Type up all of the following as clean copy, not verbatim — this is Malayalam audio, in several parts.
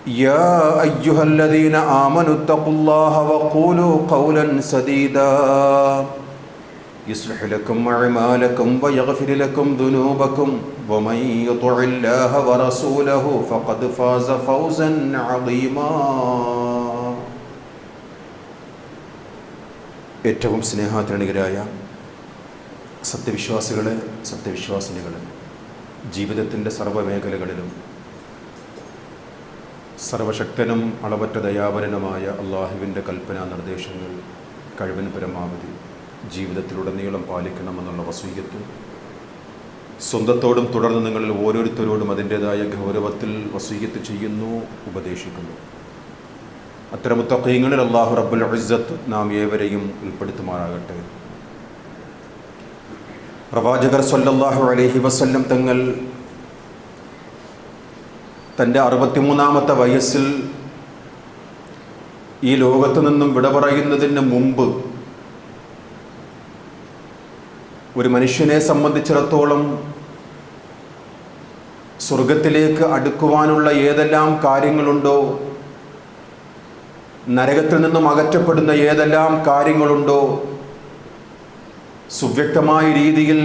يا أيها الذين آمنوا اتقوا الله وقولوا قولا سديدا يصلح لكم أعمالكم ويغفر لكم ذنوبكم ومن يطع الله ورسوله فقد فاز فوزا عظيما. ഏറ്റവും സ്നേഹാധരണീയരായ സത്യവിശ്വാസികളെ, സത്യവിശ്വാസിനികളെ, ജീവിതത്തിൻ്റെ സർവ്വമേഖലകളിലും സർവശക്തനും അളവറ്റ ദയാപരനുമായ അള്ളാഹുവിൻ്റെ കൽപ്പനാ നിർദ്ദേശങ്ങൾ കഴിവിന് പരമാവധി ജീവിതത്തിലുടനീളം പാലിക്കണമെന്നുള്ള വസീയത്ത് സ്വന്തത്തോടും തുടർന്ന് നിങ്ങളിൽ ഓരോരുത്തരോടും അതിൻ്റേതായ ഗൗരവത്തിൽ വസീയത്ത് ചെയ്യുന്നു, ഉപദേശിക്കുന്നു. അത്തരം മുത്തഖീങ്ങളിൽ അല്ലാഹു റബ്ബുൽ ഇസ്സത്ത് നാം ഏവരെയും ഉൾപ്പെടുത്തുമാറാകട്ടെ. പ്രവാചകർ സ്വല്ലല്ലാഹു അലൈഹി വസല്ലം തങ്ങൾ തൻ്റെ 63-ാമത്തെ വയസ്സിൽ ഈ ലോകത്തു നിന്നും വിട പറയുന്നതിന് മുമ്പ് ഒരു മനുഷ്യനെ സംബന്ധിച്ചിടത്തോളം സ്വർഗത്തിലേക്ക് അടുക്കുവാനുള്ള ഏതെല്ലാം കാര്യങ്ങളുണ്ടോ, നരകത്തിൽ നിന്നും അകറ്റപ്പെടുന്ന ഏതെല്ലാം കാര്യങ്ങളുണ്ടോ, സുവ്യക്തമായ രീതിയിൽ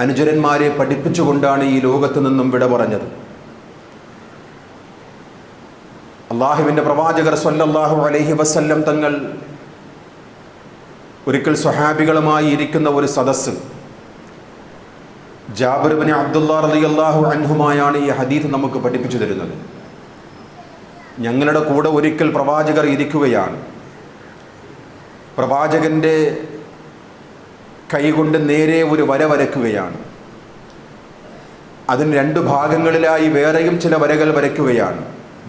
അനുചരന്മാരെ പഠിപ്പിച്ചുകൊണ്ടാണ് ഈ ലോകത്ത് നിന്നും വിട പറഞ്ഞത്. അള്ളാഹുവിൻ്റെ പ്രവാചകർ സ്വല്ലല്ലാഹു അലൈഹി വസല്ലം തങ്ങൾ ഒരിക്കൽ സ്വഹാബികളുമായി ഇരിക്കുന്ന ഒരു സദസ്സ്, ജാബിർ ഇബ്നു അബ്ദുല്ലാഹ് റളിയല്ലാഹു അൻഹുമായാണ് ഈ ഹദീസ് നമുക്ക് പഠിപ്പിച്ചു തരുന്നത്. ഞങ്ങളുടെ കൂടെ ഒരിക്കൽ പ്രവാചകർ ഇരിക്കുകയാണ്. പ്രവാചകൻ്റെ കൈകൊണ്ട് നേരെ ഒരു വര വരയ്ക്കുകയാണ്. അതിന് 2 ഭാഗങ്ങളിലായി വേറെയും ചില വരകൾ വരയ്ക്കുകയാണ്,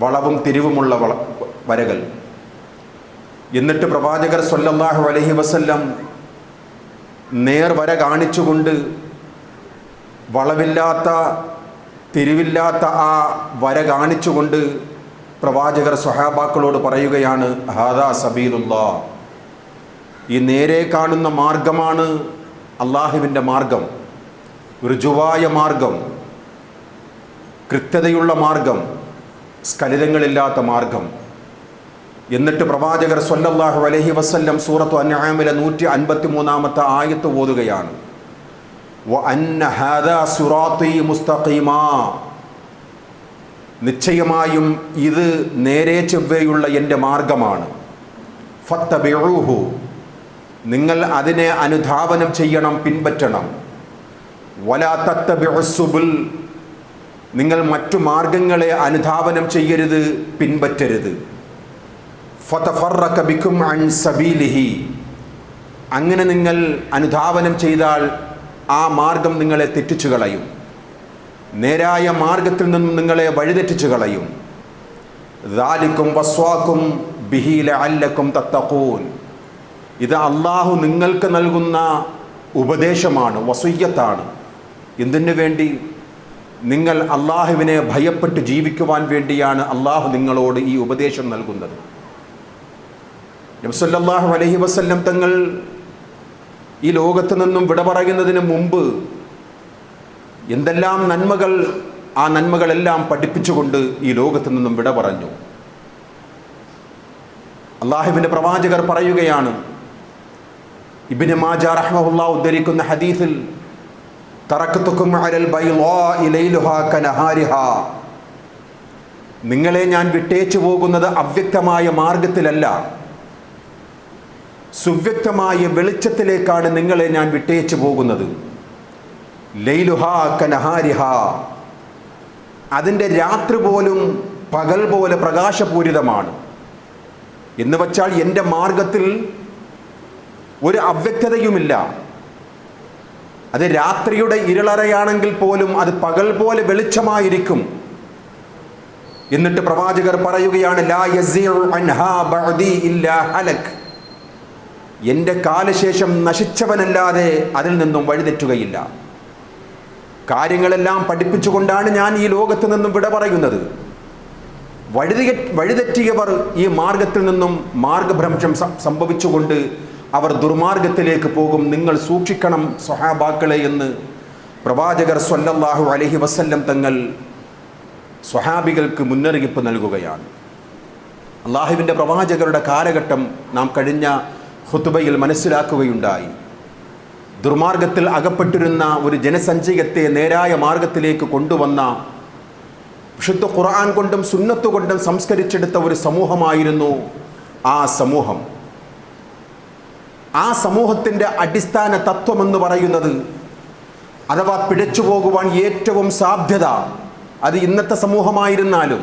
വളവും തിരിവുമുള്ള വരകൾ. എന്നിട്ട് പ്രവാചകർ സ്വല്ലല്ലാഹു അലൈഹി വസല്ലം നേർവര കാണിച്ചുകൊണ്ട് വളവില്ലാത്ത തിരിവില്ലാത്ത ആ വര കാണിച്ചുകൊണ്ട് പ്രവാചകർ സ്വഹാബാക്കളോട് പറയുകയാണ്, ഹാദാ സബീലുല്ലാഹ്, ഈ നേരെ കാണുന്ന മാർഗമാണ് അള്ളാഹുവിൻ്റെ മാർഗം, ഋജുവായ മാർഗം, കൃത്യതയുള്ള മാർഗം, സ്ഖലിതങ്ങളില്ലാത്ത മാർഗം. എന്നിട്ട് പ്രവാചകർ സ്വല്ലല്ലാഹു അലൈഹി വസല്ലം സൂറത്തു അൻആമിലെ 153-ാമത്തെ ആയത്ത് ഓതുകയാണ്, വഅന്ന ഹാദാ സിറാത്തീ മുസ്തഖീമാ, നിശ്ചയമായും ഇത് നേരെ ചൊവ്വയുള്ള എൻ്റെ മാർഗമാണ്. ഫത്തബിഊഹു, നിങ്ങൾ അതിനെ അനുധാവനം ചെയ്യണം, പിൻപറ്റണം. വലാ തത്തബിഉസ് സുബുൽ, നിങ്ങൾ മറ്റു മാർഗങ്ങളെ അനുധാവനം ചെയ്യരുത്, പിൻപറ്റരുത്. ഫതഫറക ബികും അൻ സബീലിഹി, അങ്ങനെ നിങ്ങൾ അനുധാവനം ചെയ്താൽ ആ മാർഗം നിങ്ങളെ തെറ്റിച്ചു കളയും, നേരായ മാർഗത്തിൽ നിന്നും നിങ്ങളെ വഴിതെറ്റിച്ചു കളയും. ദാലികും വസ്വാകും ബിഹി ലഅല്ലകും തത്തഖൂൻ, ഇത് അള്ളാഹു നിങ്ങൾക്ക് നൽകുന്ന ഉപദേശമാണ്, വസിയ്യത്താണ്. എന്തിനു വേണ്ടി? നിങ്ങൾ അള്ളാഹുവിനെ ഭയപ്പെട്ട് ജീവിക്കുവാൻ വേണ്ടിയാണ് അള്ളാഹു നിങ്ങളോട് ഈ ഉപദേശം നൽകുന്നത്. നബി സല്ലല്ലാഹു അലൈഹി വസല്ലം തങ്ങൾ ഈ ലോകത്ത് നിന്നും വിട പറയുന്നതിന് മുമ്പ് എന്തെല്ലാം നന്മകൾ, ആ നന്മകളെല്ലാം പഠിപ്പിച്ചുകൊണ്ട് ഈ ലോകത്ത് നിന്നും വിട പറഞ്ഞു. അള്ളാഹുവിൻ്റെ പ്രവാചകർ പറയുകയാണ്, ഇബ്നു മാജ റഹ്മഹുല്ലാഹ് ഉദ്ധരിക്കുന്ന ഹദീസിൽ, തറക്തുകും അലൽ ബൈളാഇ ലൈലുഹാ കനഹാരിഹാ, നിങ്ങളെ ഞാൻ വിട്ടേച്ചു പോകുന്നത് അവ്യക്തമായ മാർഗത്തിലല്ല, സുവ്യക്തമായ വെളിച്ചത്തിലേക്കാണ് നിങ്ങളെ ഞാൻ വിട്ടേച്ചു പോകുന്നത്. ലൈലുഹാ കനഹാരിഹാ, അതിൻ്റെ രാത്രി പോലും പകൽ പോലെ പ്രകാശപൂരിതമാണ്. എന്ന് വച്ചാൽ എൻ്റെ മാർഗത്തിൽ ഒരു അവ്യക്തതയുമില്ല. അത് രാത്രിയുടെ ഇരുളറയാണെങ്കിൽ പോലും അത് പകൽ പോലെ വെളിച്ചമായിരിക്കും. എന്നിട്ട് പ്രവാചകർ പറയുകയാണ്, ലാ യസീഉ അൻഹാ ബഅദി ഇല്ലാ ഹലക്, എൻ്റെ കാലശേഷം നശിച്ചവനല്ലാതെ അതിൽ നിന്നും വഴിതെറ്റുകയില്ല. കാര്യങ്ങളെല്ലാം പഠിപ്പിച്ചുകൊണ്ടാണ് ഞാൻ ഈ ലോകത്ത് നിന്നും വിട പറയുന്നത്. വഴിതെറ്റിയവർ ഈ മാർഗത്തിൽ നിന്നും മാർഗഭ്രംശം സംഭവിച്ചുകൊണ്ട് അവർ ദുർമാർഗത്തിലേക്ക് പോകും. നിങ്ങൾ സൂക്ഷിക്കണം സ്വഹാബാക്കളെ എന്ന് പ്രവാചകർ സ്വല്ലല്ലാഹു അലൈഹി വസല്ലം തങ്ങൾ സ്വഹാബികൾക്ക് മുന്നറിയിപ്പ് നൽകുകയാണ്. അള്ളാഹുവിൻ്റെ പ്രവാചകരുടെ കാലഘട്ടം നാം കഴിഞ്ഞ ഖുതുബയിൽ മനസ്സിലാക്കുകയുണ്ടായി. ദുർമാർഗത്തിൽ അകപ്പെട്ടിരുന്ന ഒരു ജനസഞ്ചയത്തെ നേരായ മാർഗത്തിലേക്ക് കൊണ്ടുവന്ന, വിശുദ്ധ ഖുർആൻ കൊണ്ടും സുന്നത്ത് കൊണ്ടും സംസ്കരിച്ചെടുത്ത ഒരു സമൂഹമായിരുന്നു ആ സമൂഹം. ആ സമൂഹത്തിൻ്റെ അടിസ്ഥാന തത്വമെന്ന് പറയുന്നത്, അഥവാ പിഴച്ചു പോകുവാൻ ഏറ്റവും സാധ്യത അത് ഇന്നത്തെ സമൂഹമായിരുന്നാലും,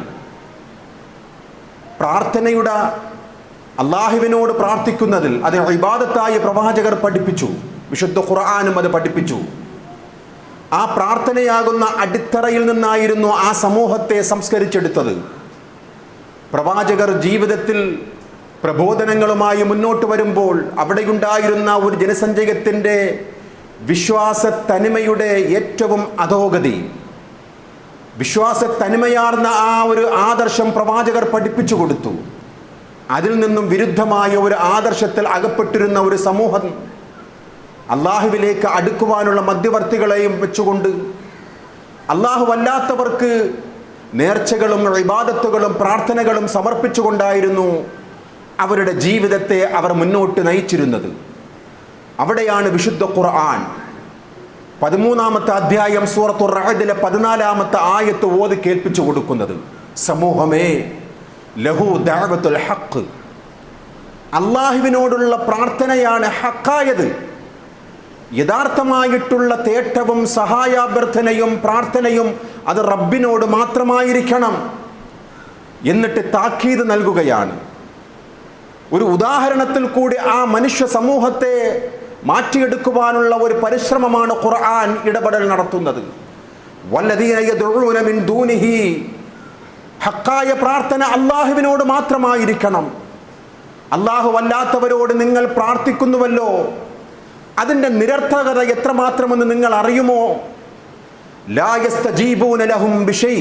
പ്രാർത്ഥനയുടെ അള്ളാഹുവിനോട് പ്രാർത്ഥിക്കുന്നതിൽ അത് ഇബാദത്തായി പ്രവാചകർ പഠിപ്പിച്ചു, വിശുദ്ധ ഖുർആനും അത് പഠിപ്പിച്ചു. ആ പ്രാർത്ഥനയാകുന്ന അടിത്തറയിൽ നിന്നായിരുന്നു ആ സമൂഹത്തെ സംസ്കരിച്ചെടുത്തത്. പ്രവാചകർ ജീവിതത്തിൽ പ്രബോധനങ്ങളുമായി മുന്നോട്ട് വരുമ്പോൾ അവിടെയുണ്ടായിരുന്ന ഒരു ജനസഞ്ചയത്തിൻ്റെ വിശ്വാസത്തനിമയുടെ ഏറ്റവും അധോഗതി, വിശ്വാസത്തനിമയാർന്ന ആ ഒരു ആദർശം പ്രവാചകർ പഠിപ്പിച്ചു കൊടുത്തു. അതിൽ നിന്നും വിരുദ്ധമായ ഒരു ആദർശത്തിൽ അകപ്പെട്ടിരുന്ന ഒരു സമൂഹം അള്ളാഹുവിലേക്ക് അടുക്കുവാനുള്ള മധ്യവർത്തികളെയും വെച്ചുകൊണ്ട് അള്ളാഹു അല്ലാത്തവർക്ക് നേർച്ചകളും ഇബാദത്തുകളും പ്രാർത്ഥനകളും സമർപ്പിച്ചുകൊണ്ടായിരുന്നു അവരുടെ ജീവിതത്തെ അവർ മുന്നോട്ട് നയിച്ചിരുന്നത്. അവിടെയാണ് വിശുദ്ധ ഖുർആൻ 13-ാമത്തെ അധ്യായം സൂറത്തുർ റഅദിലെ 14-ാമത്തെ ആയത്ത് ഓതി കേൾപ്പിച്ചു കൊടുക്കുന്നത്. സമൂഹമേ, ലഹു ദഅവത്തുൽ ഹഖ്, അള്ളാഹുവിനോടുള്ള പ്രാർത്ഥനയാണ് ഹക്കായത്. യഥാർത്ഥമായിട്ടുള്ള തേട്ടവും സഹായാഭ്യർത്ഥനയും പ്രാർത്ഥനയും അത് റബ്ബിനോട് മാത്രമായിരിക്കണം എന്നിട്ട് താക്കീത് നൽകുകയാണ്. ഒരു ഉദാഹരണത്തിൽ കൂടി ആ മനുഷ്യ സമൂഹത്തെ മാറ്റിയെടുക്കുവാനുള്ള ഒരു പരിശ്രമമാണ് ഖുർആൻ ഇടപെടൽ നടത്തുന്നത്. വല്ലദീന യദ്ഊന മിൻ ദൂനിഹി, ഹക്കായ പ്രാർത്ഥന അള്ളാഹുവിനോട് മാത്രമായിരിക്കണം. അള്ളാഹു അല്ലാത്തവരോട് നിങ്ങൾ പ്രാർത്ഥിക്കുന്നുവല്ലോ, അതിൻ്റെ നിരർത്ഥകത എത്രമാത്രമെന്ന് നിങ്ങൾ അറിയുമോ? ലാ യസ്തജീബൂന ലഹും ബിശൈ,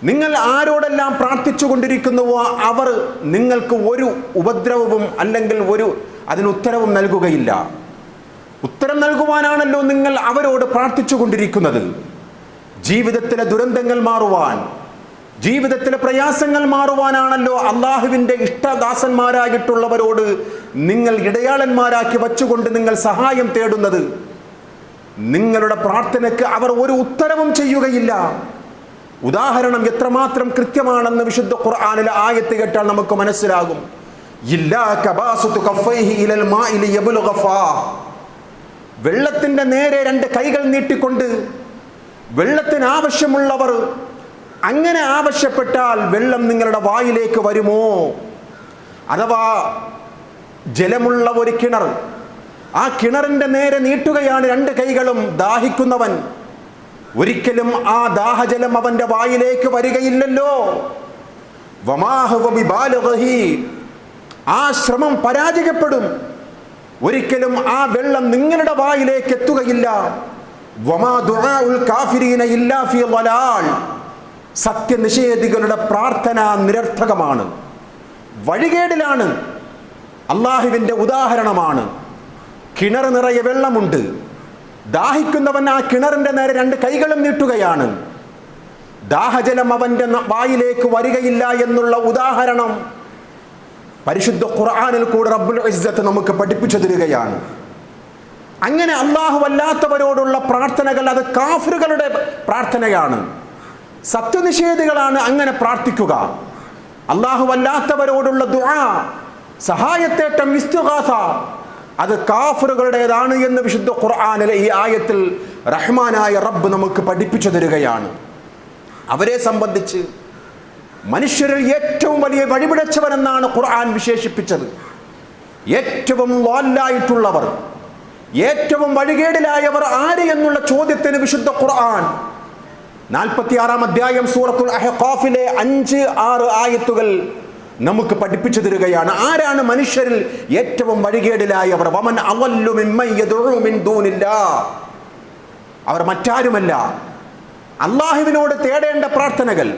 നിങ്ങൾ ആരോടെല്ലാം പ്രാർത്ഥിച്ചു കൊണ്ടിരിക്കുന്നുവോ അവർ നിങ്ങൾക്ക് ഒരു ഉപദ്രവവും അല്ലെങ്കിൽ അതിനുത്തരവും നൽകുകയില്ല. ഉത്തരം നൽകുവാനാണല്ലോ നിങ്ങൾ അവരോട് പ്രാർത്ഥിച്ചു കൊണ്ടിരിക്കുന്നത്. ജീവിതത്തിലെ ദുരന്തങ്ങൾ മാറുവാൻ, ജീവിതത്തിലെ പ്രയാസങ്ങൾ മാറുവാനാണല്ലോ അള്ളാഹുവിൻ്റെ ഇഷ്ടദാസന്മാരായിട്ടുള്ളവരോട് നിങ്ങൾ ഇടയാളന്മാരാക്കി വച്ചുകൊണ്ട് നിങ്ങൾ സഹായം തേടുന്നത്. നിങ്ങളുടെ പ്രാർത്ഥനയ്ക്ക് അവർ ഒരു ഉത്തരവും ചെയ്യുകയില്ല. ഉദാഹരണം എത്രമാത്രം കൃത്യമാണെന്ന് വിശുദ്ധ ഖുർആനിലെ ആയത്ത് കേട്ടാൽ നമുക്ക് മനസ്സിലാകും. വെള്ളത്തിന്റെ നേരെ രണ്ട് കൈകൾ നീട്ടിക്കൊണ്ട് വെള്ളത്തിന് ആവശ്യമുള്ളവർ അങ്ങനെ ആവശ്യപ്പെട്ടാൽ വെള്ളം നിങ്ങളുടെ വായിലേക്ക് വരുമോ? അഥവാ ജലമുള്ള ഒരു കിണർ, ആ കിണറിന്റെ നേരെ നീട്ടുകയാണ് രണ്ട് കൈകളും. ദാഹിക്കുന്നവൻ ഒരിക്കലും ആ ദാഹജലം അവന്റെ വായിലേക്ക് വരികയില്ലല്ലോ. ആ ശ്രമം പരാജയപ്പെടും. ഒരിക്കലും ആ വെള്ളം നിങ്ങളുടെ വായിലേക്ക് എത്തുകയില്ല. സത്യനിഷേധികളുടെ പ്രാർത്ഥന നിരർത്ഥകമാണ്, വഴികേടിലാണ്. അള്ളാഹുവിൻ്റെ ഉദാഹരണമാണ്. കിണർ നിറയെ വെള്ളമുണ്ട്, ദാഹിക്കുന്നവൻ ആ കിണറിന്റെ നേരെ രണ്ട് കൈകളും നീട്ടുകയാണ്. ദാഹജലം അവന്റെ വായിലേക്ക് വരികയില്ല എന്നുള്ള ഉദാഹരണം പരിശുദ്ധ ഖുർആനിൽ കൂടെ റബ്ബുൽ ഇസ്സത്ത് നമുക്ക് പഠിപ്പിച്ചു തരികയാണ്. അങ്ങനെ അല്ലാഹു അല്ലാത്തവരോടുള്ള പ്രാർത്ഥനകൾ അത് കാഫിറുകളുടെ പ്രാർത്ഥനയാണ്. സത്യനിഷേധികളാണ് അങ്ങനെ പ്രാർത്ഥിക്കുക. അല്ലാഹു അല്ലാത്തവരോടുള്ള ദുആ, സഹായത്തേട്ടം, ഇസ്തിഗാസ അത് കാഫിറുകളുടേതാണ് എന്ന് വിശുദ്ധ ഖുർആനിലെ ഈ ആയത്തിൽ റഹ്മാനായ റബ്ബ് നമുക്ക് പഠിപ്പിച്ചു തരികയാണ്. അവരെ സംബന്ധിച്ച് മനുഷ്യരിൽ ഏറ്റവും വലിയ വഴിപിഴച്ചവരെന്നാണ് ഖുർആൻ വിശേഷിപ്പിച്ചത്. ഏറ്റവും ളാലായിട്ടുള്ളവർ, ഏറ്റവും വഴികേടിലായവർ ആര് എന്നുള്ള ചോദ്യത്തിന് വിശുദ്ധ ഖുർആൻ 46-ാം അധ്യായം സൂറത്തുൽ അഹ്ഖാഫിലെ 5-6 ആയത്തുകൾ നമുക്ക് പഠിപ്പിച്ചു തരികയാണ്. ആരാണ് മനുഷ്യരിൽ ഏറ്റവും വഴികേടിലായവർ? വമൻ അളല്ലു മിമ്മൻ യദ്ഉ മിൻ ദൂനില്ലാഹ്, അവർ മറ്റാരുമല്ല. അള്ളാഹുവിനോട് തേടേണ്ട പ്രാർത്ഥനകൾ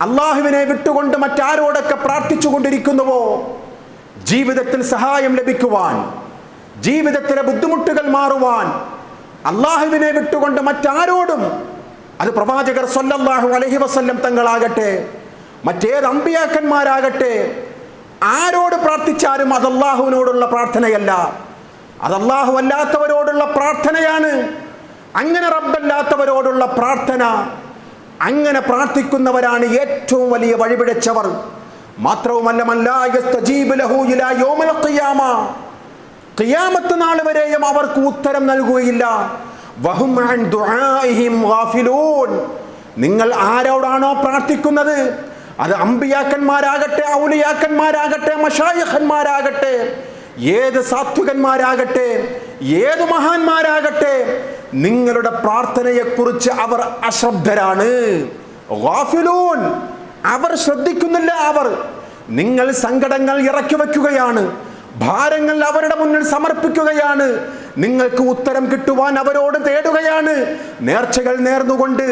അള്ളാഹുവിനെ വിട്ടുകൊണ്ട് മറ്റാരോടൊക്കെ പ്രാർത്ഥിച്ചു കൊണ്ടിരിക്കുന്നുവോ, ജീവിതത്തിൽ സഹായം ലഭിക്കുവാൻ, ജീവിതത്തിലെ ബുദ്ധിമുട്ടുകൾ മാറുവാൻ അള്ളാഹുവിനെ വിട്ടുകൊണ്ട് മറ്റാരോടും അത് പ്രവാചകർ സ്വല്ലല്ലാഹു അലൈഹി വസല്ലം തങ്ങളാകട്ടെ, മറ്റേത് അമ്പിയാക്കന്മാരാകട്ടെ, ആരോട് പ്രാർത്ഥിച്ചാലും അത് അല്ലാഹുവിനോടുള്ള പ്രാർത്ഥനയല്ല, അത് അല്ലാഹു അല്ലാത്തവരോടുള്ള പ്രാർത്ഥനയാണ്. അങ്ങനെ റബ്ബല്ലാത്തവരോടുള്ള പ്രാർത്ഥന, അങ്ങനെ പ്രാർത്ഥിക്കുന്നവരാണ് ഏറ്റവും വലിയ വഴിപിഴച്ചവർ. മാത്രവുമല്ല, ഖിയാമത്ത് നാൾ വരെയും അവർക്ക് ഉത്തരം നൽകുകയില്ല. വഹും അൻ ദുആഇഹിം ഗാഫിലൂൻ. നിങ്ങൾ ആരോടാണോ പ്രാർത്ഥിക്കുന്നത്, അത് അമ്പിയാക്കന്മാരാകട്ടെ, ഔലിയാക്കന്മാരാകട്ടെ, മശായിഖന്മാരാകട്ടെ, ഏത് സാത്വികന്മാരാകട്ടെ, ഏത് മഹാന്മാരാകട്ടെ, നിങ്ങളുടെ പ്രാർത്ഥനയെക്കുറിച്ച് അവർ അശ്രദ്ധരാണ്. ഗാഫിലൂൻ. അവർ ശ്രദ്ധിക്കുന്നില്ല. നിങ്ങൾ സങ്കടങ്ങൾ ഇറക്കി വയ്ക്കുകയാണ്, ഭാരങ്ങൾ അവരുടെ മുന്നിൽ സമർപ്പിക്കുകയാണ്, നിങ്ങൾക്ക് ഉത്തരം കിട്ടുവാൻ അവരോട് തേടുകയാണ്, നേർച്ചകൾ നേർന്നുകൊണ്ട്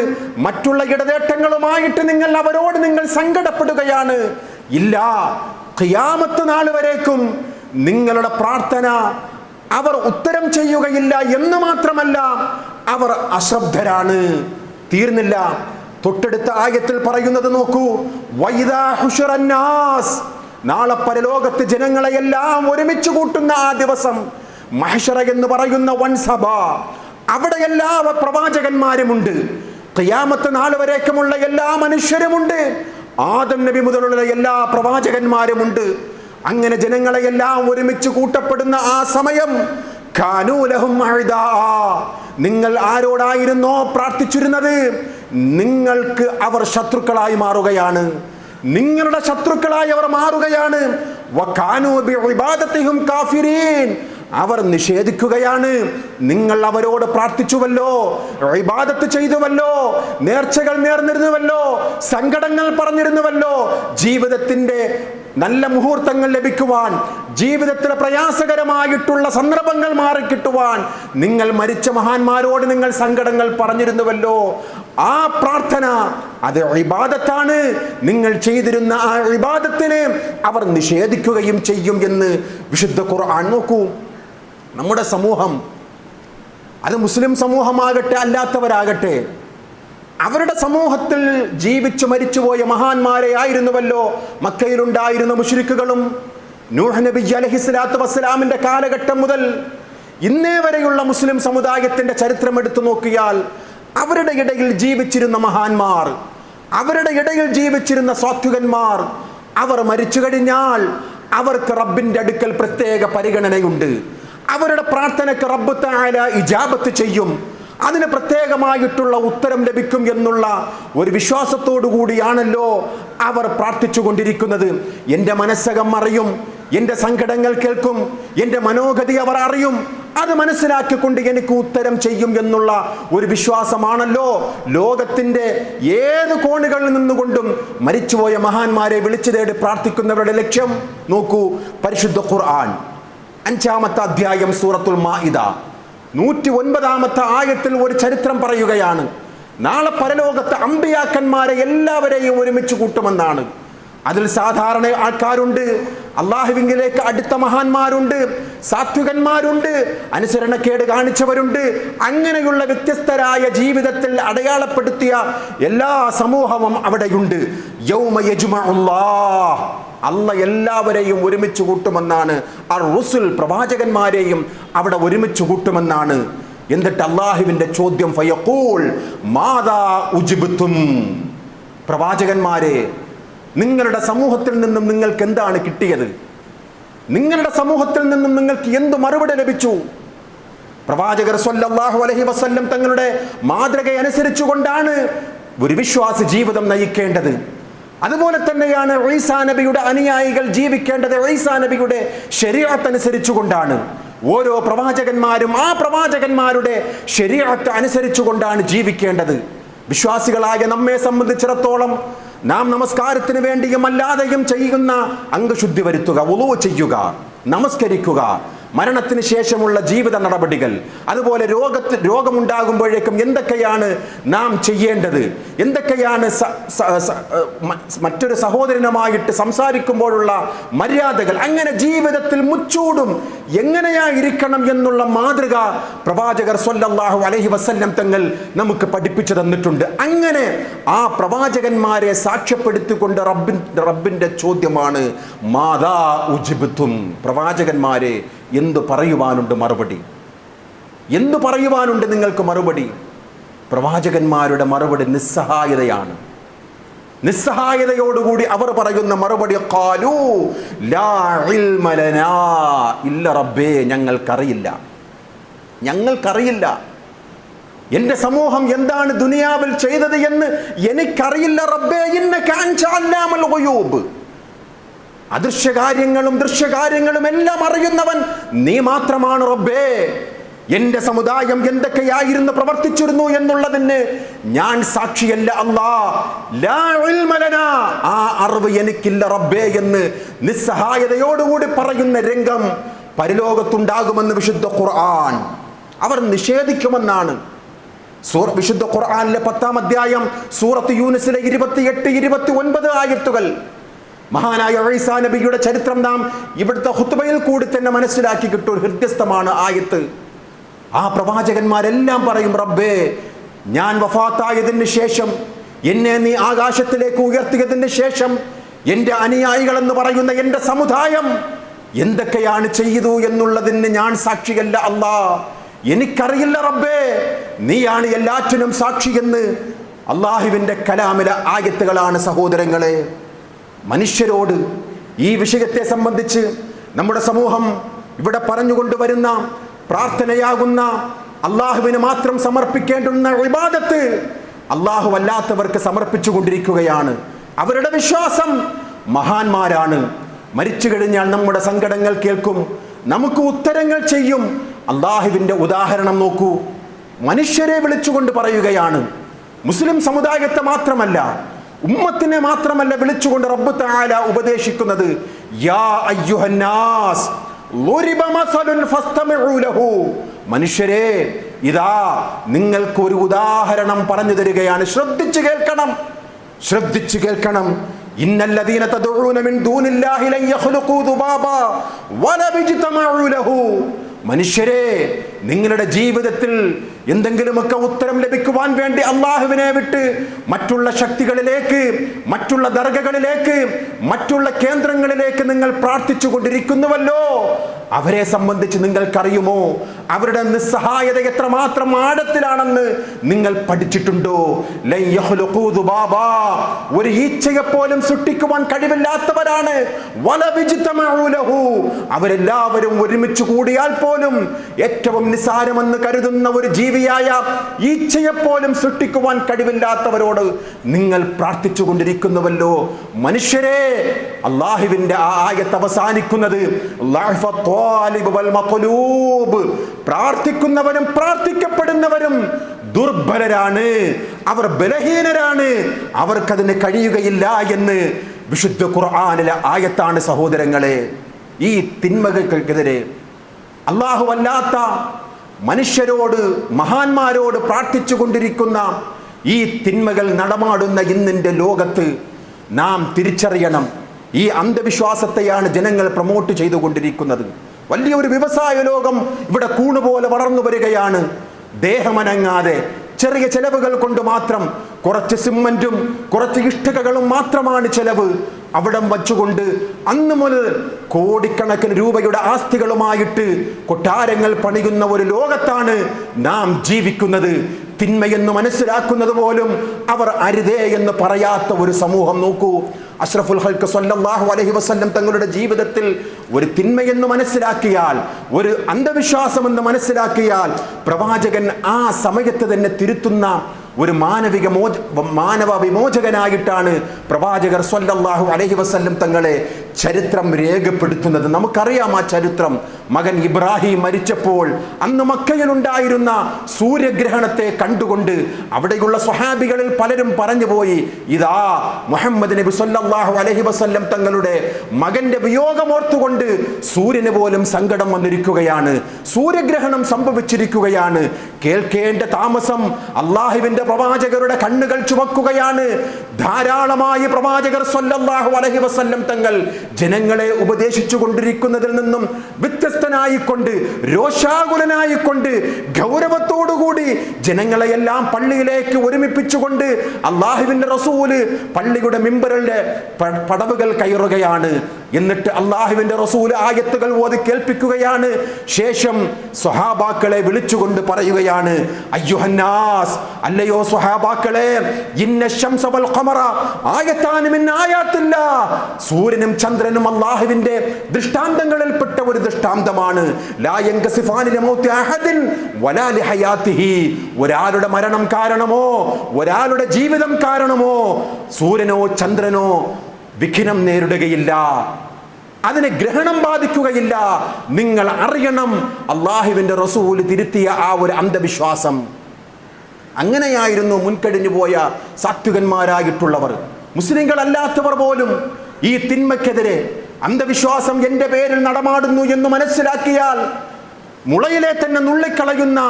മറ്റുള്ള ഇടതേട്ടങ്ങളുമായിട്ട് നിങ്ങൾ സങ്കടപ്പെടുകയാണ്. ഇല്ല, ഖിയാമത്ത് നാൾ വരേക്കും നിങ്ങളുടെ പ്രാർത്ഥന അവർ ഉത്തരം ചെയ്യുകയില്ല എന്ന് മാത്രമല്ല, അവർ അശ്രദ്ധരാണ്. തീർന്നില്ല, തൊട്ടടുത്ത ആയത്തിൽ പറയുന്നത് നോക്കൂ, വൈദാ ഹുശറന്നാസ്. നാളെ പരലോകത്ത് ജനങ്ങളെയെല്ലാം ഒരുമിച്ച് കൂട്ടുന്ന ആ ദിവസം, മഹ്ശറ എന്ന് പറയുന്ന വൻസഭ, അവിടെ എല്ലാ പ്രവാചകന്മാരുമുണ്ട്, ഖിയാമത്ത് നാൾ വരേക്കുമുള്ള എല്ലാ മനുഷ്യരുമുണ്ട്, ആദം നബി മുതലുള്ള എല്ലാ പ്രവാചകന്മാരുമുണ്ട്. അങ്ങനെ ജനങ്ങളെയെല്ലാം ഒരുമിച്ച് കൂട്ടപ്പെടുന്ന ആ സമയം, കാനൂ ലഹും അഅദാ. നിങ്ങൾ ആരോടായിരുന്നോ പ്രാർത്ഥിച്ചിരുന്നത്, നിങ്ങൾക്ക് അവർ ശത്രുക്കളായി മാറുകയാണ്, നിങ്ങളുടെ ശത്രുക്കളായി അവർ മാറുകയാണ്. വകാനൂ ബിഇബാദതിഹിം കാഫിരീൻ. അവർ നിഷേധിക്കുകയാണ്. നിങ്ങൾ അവരോട് പ്രാർത്ഥിച്ചുവല്ലോ, ഇബാദത്ത് ചെയ്തുവല്ലോ, നേർച്ചകൾ നേർന്നിരുന്നുവല്ലോ, സങ്കടങ്ങൾ പറഞ്ഞിരുന്നുവല്ലോ, ജീവിതത്തിന്റെ നല്ല മുഹൂർത്തങ്ങൾ ലഭിക്കുവാൻ, ജീവിതത്തിലെ പ്രയാസകരമായിട്ടുള്ള സന്ദർഭങ്ങൾ മാറിക്കിട്ടുവാൻ നിങ്ങൾ മരിച്ച മഹാന്മാരോട് നിങ്ങൾ സങ്കടങ്ങൾ പറഞ്ഞിരുന്നുവല്ലോ, ആ പ്രാർത്ഥന അത് ഇബാദത്താണ്. നിങ്ങൾ ചെയ്തിരുന്ന ആ ഇബാദത്തിനെ അവർ നിഷേധിക്കുകയും ചെയ്യും എന്ന് വിശുദ്ധ ഖുർആൻ. നോക്കൂ, നമ്മുടെ സമൂഹം, അത് മുസ്ലിം സമൂഹമാകട്ടെ അല്ലാത്തവരാകട്ടെ, അവരുടെ സമൂഹത്തിൽ ജീവിച്ചു മരിച്ചുപോയ മഹാന്മാരെ ആയിരുന്നുവല്ലോ മക്കയിലുണ്ടായിരുന്ന മുശ്രിക്കുകളും. നൂഹ് നബി അലൈഹിസ്സലാത്തു വസ്സലാമിന്റെ കാലഘട്ടം മുതൽ ഇന്നേ വരെയുള്ള മുസ്ലിം സമുദായത്തിന്റെ ചരിത്രം എടുത്തു നോക്കിയാൽ, അവരുടെ ഇടയിൽ ജീവിച്ചിരുന്ന മഹാന്മാർ, അവരുടെ ഇടയിൽ ജീവിച്ചിരുന്ന സാത്വികന്മാർ, അവർ മരിച്ചു കഴിഞ്ഞാൽ അവർക്ക് റബ്ബിന്റെ അടുക്കൽ പ്രത്യേക പരിഗണനയുണ്ട്. അവരുടെ പ്രാർത്ഥനയ്ക്ക് റബ്ബ് തആല ഇജാബത്ത് ചെയ്യും, അതിന് പ്രത്യേകമായിട്ടുള്ള ഉത്തരം ലഭിക്കും എന്നുള്ള ഒരു വിശ്വാസത്തോടു കൂടിയാണല്ലോ അവർ പ്രാർത്ഥിച്ചു കൊണ്ടിരിക്കുന്നത്. എൻ്റെ മനസ്സകം അറിയും, എൻ്റെ സങ്കടങ്ങൾ കേൾക്കും, എൻ്റെ മനോഗതി അവർ അറിയും, അത് മനസ്സിലാക്കിക്കൊണ്ട് എനിക്ക് ഉത്തരം ചെയ്യും എന്നുള്ള ഒരു വിശ്വാസമാണല്ലോ ലോകത്തിൻ്റെ ഏത് കോണുകളിൽ നിന്നുകൊണ്ടും മരിച്ചുപോയ മഹാന്മാരെ വിളിച്ചു തേടി പ്രാർത്ഥിക്കുന്നവരുടെ ലക്ഷ്യം. നോക്കൂ, പരിശുദ്ധ ഖുർആൻ 5-ാമത്തെ അധ്യായം സൂറത്തുൽ മാഇദ 109-ാമത്തെ ആയത്തിൽ ഒരു ചരിത്രം പറയുകയാണ്. നാളെ പരലോകത്ത് അമ്പിയാക്കന്മാരെ എല്ലാവരെയും ഒരുമിച്ച് കൂട്ടുമെന്നാണ്. അതിൽ സാധാരണ ആൾക്കാരുണ്ട്, അള്ളാഹുവിലേക്ക് അടുത്ത മഹാന്മാരുണ്ട്, സാത്വികന്മാരുണ്ട്, അനുസരണക്കേട് കാണിച്ചവരുണ്ട്. അങ്ങനെയുള്ള വ്യത്യസ്തരായ ജീവിതത്തിൽ അടയാളപ്പെടുത്തിയ എല്ലാ സമൂഹവും അവിടെയുണ്ട്. യൗമ യജ്മഉല്ലാഹ്, അല്ലാഹ് എല്ലാവരെയും ഒരുമിച്ച് കൂട്ടുമെന്നാണ്. അർ-റുസുൽ, പ്രവാചകന്മാരെയും അവിടെ ഒരുമിച്ച് കൂട്ടുമെന്നാണ്. എന്നിട്ട് അള്ളാഹുവിന്റെ ചോദ്യം, ഫയഖൂൽ മാദാ ഉജ്ബതും, പ്രവാചകന്മാരെ നിങ്ങളുടെ സമൂഹത്തിൽ നിന്നും നിങ്ങൾക്ക് എന്താണ് കിട്ടിയത്, നിങ്ങളുടെ സമൂഹത്തിൽ നിന്നും നിങ്ങൾക്ക് എന്ത് മറുപടി ലഭിച്ചു? പ്രവാചകർ സ്വല്ലല്ലാഹു അലൈഹി വസല്ലം തങ്ങളുടെ മാതൃകയനുസരിച്ചുകൊണ്ടാണ് ഒരു വിശ്വാസി ജീവിതം നയിക്കേണ്ടത്. അതുപോലെ തന്നെയാണ് ഈസാ നബിയുടെ അനുയായികൾ ജീവിക്കേണ്ടത്. ഈസാ നബിയുടെ ശരീഅത്ത് അനുസരിച്ചുകൊണ്ടാണ് ഓരോ പ്രവാചകന്മാരും ആ പ്രവാചകന്മാരുടെ ശരീഅത്ത് അനുസരിച്ചുകൊണ്ടാണ് ജീവിക്കേണ്ടത്. വിശ്വാസികളായ നമ്മെ സംബന്ധിച്ചിടത്തോളം നാം നമസ്കാരത്തിന് വേണ്ടിയും അല്ലാതെയും ചെയ്യുന്ന അംഗശുദ്ധി വരുത്തുക, വുളൂ ചെയ്യുക, നമസ്കരിക്കുക, മരണത്തിന് ശേഷമുള്ള ജീവിത നടപടികൾ, അതുപോലെ രോഗമുണ്ടാകുമ്പോഴേക്കും എന്തൊക്കെയാണ് നാം ചെയ്യേണ്ടത്, എന്തൊക്കെയാണ് മറ്റൊരു സഹോദരനുമായിട്ട് സംസാരിക്കുമ്പോഴുള്ള മര്യാദകൾ, അങ്ങനെ ജീവിതത്തിൽ മുച്ചൂടും എങ്ങനെയായിരിക്കണം എന്നുള്ള മാതൃക പ്രവാചകർ സ്വല്ലല്ലാഹു അലൈഹി വസല്ലം തങ്ങൾ നമുക്ക് പഠിപ്പിച്ചു തന്നിട്ടുണ്ട്. അങ്ങനെ ആ പ്രവാചകന്മാരെ സാക്ഷ്യപ്പെടുത്തിക്കൊണ്ട് റബ്ബിന്റെ ചോദ്യമാണ് മാതാ ഉജിബ്തും, പ്രവാചകന്മാരെ എന്തു പറയുവാനുണ്ട് മറുപടി, എന്തു പറയുവാനുണ്ട് നിങ്ങൾക്ക് മറുപടി? പ്രവാചകന്മാരുടെ മറുപടി നിസ്സഹായതയാണ്. നിസ്സഹായതയോടുകൂടി അവർ പറയുന്ന മറുപടി ഖാലൂ ലാ ഇൽമ ലനാ, ഇല്ല റബ്ബേ ഞങ്ങൾക്കറിയില്ല, ഞങ്ങൾക്കറിയില്ല. എൻ്റെ സമൂഹം എന്താണ് ദുനിയാവിൽ ചെയ്തത് എന്ന് എനിക്കറിയില്ല റബ്ബേ, ഇന്നക അൻത അല്ലാമുൽ ഗുയൂബ്. അദൃശ്യകാര്യങ്ങളും ദൃശ്യകാര്യങ്ങളും എല്ലാം അറിയുന്നവൻ നീ മാത്രമാണ് റബ്ബേ. എൻ്റെ സമുദായം എന്തൊക്കെയായിരുന്നു പ്രവർത്തിച്ചിരുന്നു എന്നുള്ളതിന് ഞാൻ സാക്ഷിയല്ല അല്ലാ. ലാ ഇൽമ ലനാ, ആ അറിവ് എനിക്കില്ല റബ്ബേ എന്ന് നിസ്സഹായതയോടുകൂടി പറയുന്ന രംഗം പരലോകത്തുണ്ടാകുമെന്ന് വിശുദ്ധ ഖുർആൻ. അവർ നിഷേധിക്കുമെന്നാണ്. വിശുദ്ധ ഖുർആനിലെ 10-ാം അധ്യായം സൂറത്ത് യൂനുസിലെ 28-29 ആയത്തുകൾ. മഹാനായ ഈസാ നബിയുടെ ചരിത്രം നാം ഇവിടുത്തെ ഖുത്ബയിൽ കൂടി തന്നെ മനസ്സിലാക്കി കിട്ടും. ഹൃദ്യസ്ഥമാണ് ആയത്ത്. ആ പ്രവാചകന്മാരെല്ലാം പറയും റബ്ബേ, ഞാൻ വഫാത്തായതിന് ശേഷം, എന്നെ നീ ആകാശത്തിലേക്ക് ഉയർത്തിയതിന് ശേഷം എൻ്റെ അനുയായികൾ എന്ന് പറയുന്ന എൻ്റെ സമുദായം എന്തൊക്കെയാണ് ചെയ്തു എന്നുള്ളതിന് ഞാൻ സാക്ഷിയല്ല അല്ലാ, എനിക്കറിയില്ല റബ്ബേ, നീയാണ് എല്ലാറ്റിനും സാക്ഷിയെന്ന് അള്ളാഹുവിൻ്റെ കലാമിലെ ആയത്തുകളാണ് സഹോദരങ്ങളെ. മനുഷ്യരോട് ഈ വിഷയത്തെ സംബന്ധിച്ച് നമ്മുടെ സമൂഹം ഇവിടെ പറഞ്ഞുകൊണ്ടുവരുന്ന പ്രാർത്ഥനയാകുന്ന അള്ളാഹുവിന് മാത്രം സമർപ്പിക്കേണ്ടുന്ന ഇബാദത്ത് അള്ളാഹു അല്ലാത്തവർക്ക് സമർപ്പിച്ചു കൊണ്ടിരിക്കുകയാണ്. അവരുടെ വിശ്വാസം മഹാന്മാരാണ്. മരിച്ചു കഴിഞ്ഞാൽ നമ്മുടെ സങ്കടങ്ങൾ കേൾക്കും, നമുക്ക് ഉത്തരങ്ങൾ ചെയ്യും. അള്ളാഹുവിൻ്റെ ഉദാഹരണം നോക്കൂ. മനുഷ്യരെ വിളിച്ചുകൊണ്ട് പറയുകയാണ്. മുസ്ലിം സമുദായത്തെ മാത്രമല്ല, ഉമ്മത്തിനെ മാത്രമല്ല വിളിച്ചുകൊണ്ട് റബ്ബ് തആല ഉപദേശിക്കുന്നത്. യാ അയ്യുഹന്നാസ് ളുരിബ മസലുൻ ഫസ്തമിഉ ലഹു, മനുഷ്യരെ ഇതാ നിങ്ങൾക്ക് ഒരു ഉദാഹരണം പറഞ്ഞു തരികയാണ്, ശ്രദ്ധിച്ചു കേൾക്കണം, ശ്രദ്ധിച്ചു കേൾക്കണം. ഇന്നല്ലദീന തദഊന മിൻ ദൂനില്ലാഹി ലൻ യഖ്ലുഖൂ ദുബാബാ വലൗ ഇജ്തമഉ ലഹു, മനുഷ്യരെ നിങ്ങളുടെ ജീവിതത്തിൽ എന്തെങ്കിലുമൊക്കെ ഉത്തരം ലഭിക്കുവാൻ വേണ്ടി അള്ളാഹുവിനെ വിട്ട് മറ്റുള്ള ശക്തികളിലേക്ക്, മറ്റുള്ള ദർഗകളിലേക്ക്, മറ്റുള്ള കേന്ദ്രങ്ങളിലേക്ക് നിങ്ങൾ പ്രാർത്ഥിച്ചു കൊണ്ടിരിക്കുന്നുവല്ലോ, അവരെ സംബന്ധിച്ച് നിങ്ങൾക്കറിയുമോ അവരുടെ നിസ്സഹായത എത്രമാത്രം ആഴത്തിലാണെന്ന് നിങ്ങൾ പഠിച്ചിട്ടുണ്ടോ? ലൻ യഖ്ലുഖൂ ദുബാബാ, ഒരു ഈച്ചയെ പോലും സൃഷ്ടിക്കുവാൻ കഴിവില്ലാത്തവരാണ്. വലൗ ഇജ്തമഉ ലഹു, അവരെല്ലാവരും ഒരുമിച്ച് കൂടിയാൽ പോലും ഏറ്റവും നിസാരമെന്ന് കരുതുന്ന ഒരു ജീവിയായ ഈച്ചയെപ്പോലും സൃഷ്ടിക്കുവാൻ കഴിവില്ലാത്തവരോട് നിങ്ങൾ പ്രാർത്ഥിച്ചു കൊണ്ടിരിക്കുന്നുവല്ലോ. മനുഷ്യരെ, അള്ളാഹുവിന്റെ ആ ആയത്ത് അവസാനിക്കുന്നത് പ്രാർത്ഥിക്കുന്നവരും പ്രാർത്ഥിക്കപ്പെടുന്നവരും ദുർബലരാണ്, അവർ ബലഹീനരാണ്, അവർക്കതിന് കഴിയുകയില്ല എന്ന് വിശുദ്ധ ഖുർആനിലെ ആയത്താണ് സഹോദരങ്ങളെ. ഈ തിന്മകൾക്കെതിരെ അല്ലാഹു അല്ലാത്ത മനുഷ്യരോട്, മഹാന്മാരോട് പ്രാർത്ഥിച്ചു കൊണ്ടിരിക്കുന്ന ഈ തിന്മകൾ നടമാടുന്ന ഇന്നിൻ്റെ ലോകത്ത് നാം തിരിച്ചറിയണം. ഈ അന്ധവിശ്വാസത്തെയാണ് ജനങ്ങൾ പ്രൊമോട്ട് ചെയ്തുകൊണ്ടിരിക്കുന്നത്. വലിയൊരു വ്യവസായ ലോകം ഇവിടെ കൂണുപോലെ വളർന്നു വരികയാണ്. ദേഹമനങ്ങാതെ ചെറിയ ചെലവുകൾ കൊണ്ട് മാത്രം, കുറച്ച് സിമന്റും കുറച്ച് ഇഷ്ടികകളും മാത്രമാണ് ചെലവ്. അവിടം വച്ചുകൊണ്ട് അന്ന് മുതൽ കോടിക്കണക്കിന് രൂപയുടെ ആസ്തികളുമായിട്ട് കൊട്ടാരങ്ങൾ പണിയുന്ന ഒരു ലോകത്താണ് നാം ജീവിക്കുന്നത്. തിന്മയെന്ന് മനസ്സിലാക്കുന്നത് പോലും അവർ അരുതേ എന്ന് പറയാത്ത ഒരു സമൂഹം നോക്കൂ. അഷ്റഫുൽ ഖൽഖ് സ്വല്ലല്ലാഹു അലൈഹി വസല്ലം തങ്ങളുടെ ജീവിതത്തിൽ ഒരു തിന്മയെന്ന് മനസ്സിലാക്കിയാൽ, ഒരു അന്ധവിശ്വാസമെന്ന് മനസ്സിലാക്കിയാൽ പ്രവാചകൻ ആ സമയത്ത് തന്നെ തിരുത്തുന്ന ഒരു മാനവ വിമോചകനായിട്ടാണ് പ്രവാചകർ സ്വല്ലല്ലാഹു അലൈഹി വസല്ലം തങ്ങളെ ചരിത്രം രേഖപ്പെടുത്തുന്നത്. നമുക്കറിയാം ആ ചരിത്രം. മകൻ ഇബ്രാഹിം മരിച്ചപ്പോൾ അന്ന് മക്കയിലുണ്ടായിരുന്ന സൂര്യഗ്രഹണത്തെ കണ്ടുകൊണ്ട് അവിടെയുള്ള സ്വഹാബികളിൽ പലരും പറഞ്ഞുപോയി, ഇതാ മുഹമ്മദ് നബി സല്ലല്ലാഹു അലൈഹി വസല്ലം തങ്ങളുടെ മകന്റെ വിയോഗമോർത്തുകൊണ്ട് സൂര്യന് പോലും സങ്കടം വന്നിരിക്കുകയാണ്, സൂര്യഗ്രഹണം സംഭവിച്ചിരിക്കുകയാണ്. കേൾക്കേണ്ട താമസം അള്ളാഹുവിന്റെ പ്രവാചകരുടെ കണ്ണുകൾ ചുവക്കുകയാണ്. ധാരാളമായി പ്രവാചകർ സല്ലല്ലാഹു അലൈഹി വസല്ലം തങ്ങൾ ജനങ്ങളെ ഉപദേശിച്ചു കൊണ്ടിരിക്കുന്നതിൽ നിന്നും വ്യത്യസ്തനായിക്കൊണ്ട്, രോഷാകുലനായിക്കൊണ്ട്, ഗൗരവത്തോടുകൂടി ജനങ്ങളെയെല്ലാം പള്ളിയിലേക്ക് ഒരുമിപ്പിച്ചുകൊണ്ട് അള്ളാഹുവിന്റെ റസൂല് പള്ളിയുടെ മിമ്പറിന്റെ പടവുകൾ കയറുകയാണ്. എന്നിട്ട് അള്ളാഹുവിന്റെ റസൂല് ആയത്തുകൾ ഓതി കേൾപ്പിക്കുകയാണ്. ശേഷം സ്വഹാബാക്കളെ വിളിച്ചുകൊണ്ട് പറയുകയാണ്, അയ്യുഹന്നാസ്, അല്ലയോ സ്വഹാബാക്കളെ, ഇന്ന ശംസ വൽ ഖമറ ആയത്താൻ മിൻ ആയാത്തില്ലാ, സൂര്യനും ചന്ദ്രനും അല്ലാഹുവിന്റെ ദൃഷ്ടാന്തങ്ങളിൽപ്പെട്ട ഒരു ദൃഷ്ടാന്തമാണ്. ലാ യൻകസിഫാനി ലിമൗതി അഹദിൻ വലാ ലിഹയാതിഹി, ഒരാളുടെ മരണം കാരണമോ ഒരാളുടെ ജീവിതം കാരണമോ സൂര്യനോ ചന്ദ്രനോ വിഘ്നം നേരിടുകയില്ല, അതിനെ ഗ്രഹണം ബാധിക്കുകയില്ല. നിങ്ങൾ അറിയണം അള്ളാഹുവിന്റെ റസൂൽ തിരുത്തിയ ആ ഒരു അന്ധവിശ്വാസം. അങ്ങനെയായിരുന്നു മുൻകഴിഞ്ഞു പോയ സാത്വികന്മാരായിട്ടുള്ളവർ. മുസ്ലിങ്ങളല്ലാത്തവർ പോലും ഈ തിന്മയ്ക്കെതിരെ അന്ധവിശ്വാസം എൻ്റെ പേരിൽ നടമാടുന്നു എന്ന് മനസ്സിലാക്കിയാൽ മുളയിലെ തന്നെ നുള്ളിക്കളയുന്ന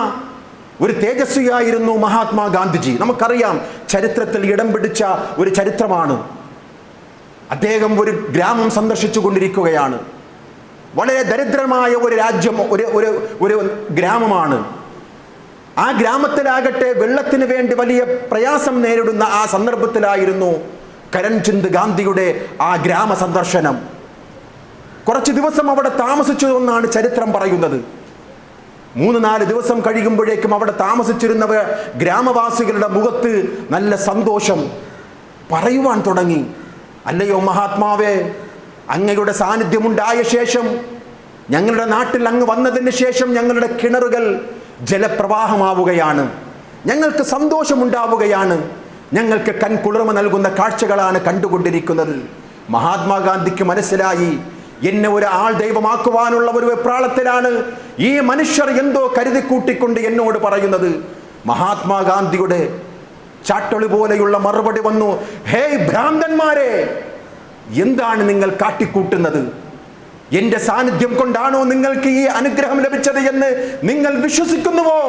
ഒരു തേജസ്വിയായിരുന്നു മഹാത്മാഗാന്ധിജി. നമുക്കറിയാം, ചരിത്രത്തിൽ ഇടം പിടിച്ച ഒരു ചരിത്രമാണ്. അദ്ദേഹം ഒരു ഗ്രാമം സന്ദർശിച്ചു കൊണ്ടിരിക്കുകയാണ്. വളരെ ദരിദ്രമായ ഒരു രാജ്യം, ഒരു ഗ്രാമമാണ്. ആ ഗ്രാമത്തിലാകട്ടെ വെള്ളത്തിന് വേണ്ടി വലിയ പ്രയാസം നേരിടുന്ന ആ സന്ദർഭത്തിലായിരുന്നു കരംചന്ദ് ഗാന്ധിയുടെ ആ ഗ്രാമ സന്ദർശനം. കുറച്ച് ദിവസം അവിടെ താമസിച്ചു എന്നാണ് ചരിത്രം പറയുന്നത്. 3-4 ദിവസം കഴിയുമ്പോഴേക്കും അവിടെ താമസിച്ചിരുന്നവർ ഗ്രാമവാസികളുടെ മുഖത്ത് നല്ല സന്തോഷം പറയുവാൻ തുടങ്ങി. അല്ലയോ മഹാത്മാവേ, അങ്ങയുടെ സാന്നിധ്യമുണ്ടായ ശേഷം, ഞങ്ങളുടെ നാട്ടിൽ അങ്ങ് വന്നതിന് ശേഷം ഞങ്ങളുടെ കിണറുകൾ ജലപ്രവാഹമാവുകയാണ്, ഞങ്ങൾക്ക് സന്തോഷമുണ്ടാവുകയാണ്, ഞങ്ങൾക്ക് കൺകുളിർമ നൽകുന്ന കാഴ്ചകളാണ് കണ്ടുകൊണ്ടിരിക്കുന്നത്. മഹാത്മാഗാന്ധിക്ക് മനസ്സിലായി, എന്നെ ഒരു ആൾ ദൈവമാക്കുവാനുള്ള ഒരു വെപ്രാളത്തിലാണ് ഈ മനുഷ്യർ എന്തോ കരുതിക്കൂട്ടിക്കൊണ്ട് എന്നോട് പറയുന്നത്. മഹാത്മാഗാന്ധിയുടെ ചാട്ടൊളി പോലെയുള്ള മറുപടി വന്നു, ഹേയ് ഭ്രാന്തന്മാരെ, എന്താണ് നിങ്ങൾ കാട്ടിക്കൂട്ടുന്നത്? എന്റെ സാന്നിധ്യം കൊണ്ടാണോ നിങ്ങൾക്ക് ഈ അനുഗ്രഹം ലഭിച്ചത് എന്ന് നിങ്ങൾ വിശ്വസിക്കുന്നുവോ?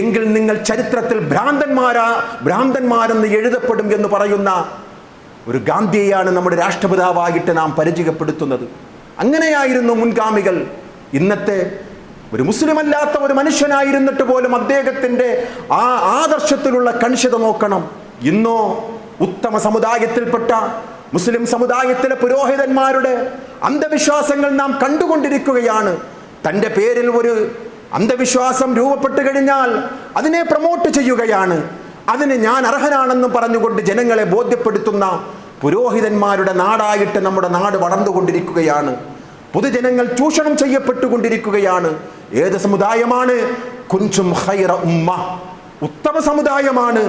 എങ്കിൽ നിങ്ങൾ ചരിത്രത്തിൽ ഭ്രാന്തന്മാരെന്ന് എഴുതപ്പെടും എന്ന് പറയുന്ന ഒരു ഗാന്ധിയെയാണ് നമ്മുടെ രാഷ്ട്രപിതാവായിട്ട് നാം പരിചയപ്പെടുത്തുന്നത്. അങ്ങനെയായിരുന്നു മുൻഗാമികൾ. ഇന്നത്തെ ഒരു മുസ്ലിം അല്ലാത്ത ഒരു മനുഷ്യനായിരുന്നിട്ട് പോലും അദ്ദേഹത്തിൻ്റെ ആ ആദർശത്തിലുള്ള കണിശത നോക്കണം. ഇന്നോ ഉത്തമ സമുദായത്തിൽപ്പെട്ട മുസ്ലിം സമുദായത്തിലെ പുരോഹിതന്മാരുടെ അന്ധവിശ്വാസങ്ങൾ നാം കണ്ടുകൊണ്ടിരിക്കുകയാണ്. തൻ്റെ പേരിൽ ഒരു അന്ധവിശ്വാസം രൂപപ്പെട്ടു കഴിഞ്ഞാൽ അതിനെ പ്രൊമോട്ട് ചെയ്യുകയാണ്. അതിന് ഞാൻ അർഹനാണെന്ന് പറഞ്ഞുകൊണ്ട് ജനങ്ങളെ ബോധ്യപ്പെടുത്തുന്ന പുരോഹിതന്മാരുടെ നാടായിട്ട് നമ്മുടെ നാട് വളർന്നുകൊണ്ടിരിക്കുകയാണ്. പൊതുജനങ്ങൾ ചൂഷണം ചെയ്യപ്പെട്ടുകൊണ്ടിരിക്കുകയാണ്. ഏത് സമുദായമാണ്? കുൻതും ഖൈറ ഉമ്മ, ഉത്തമ സമുദായമാണ്.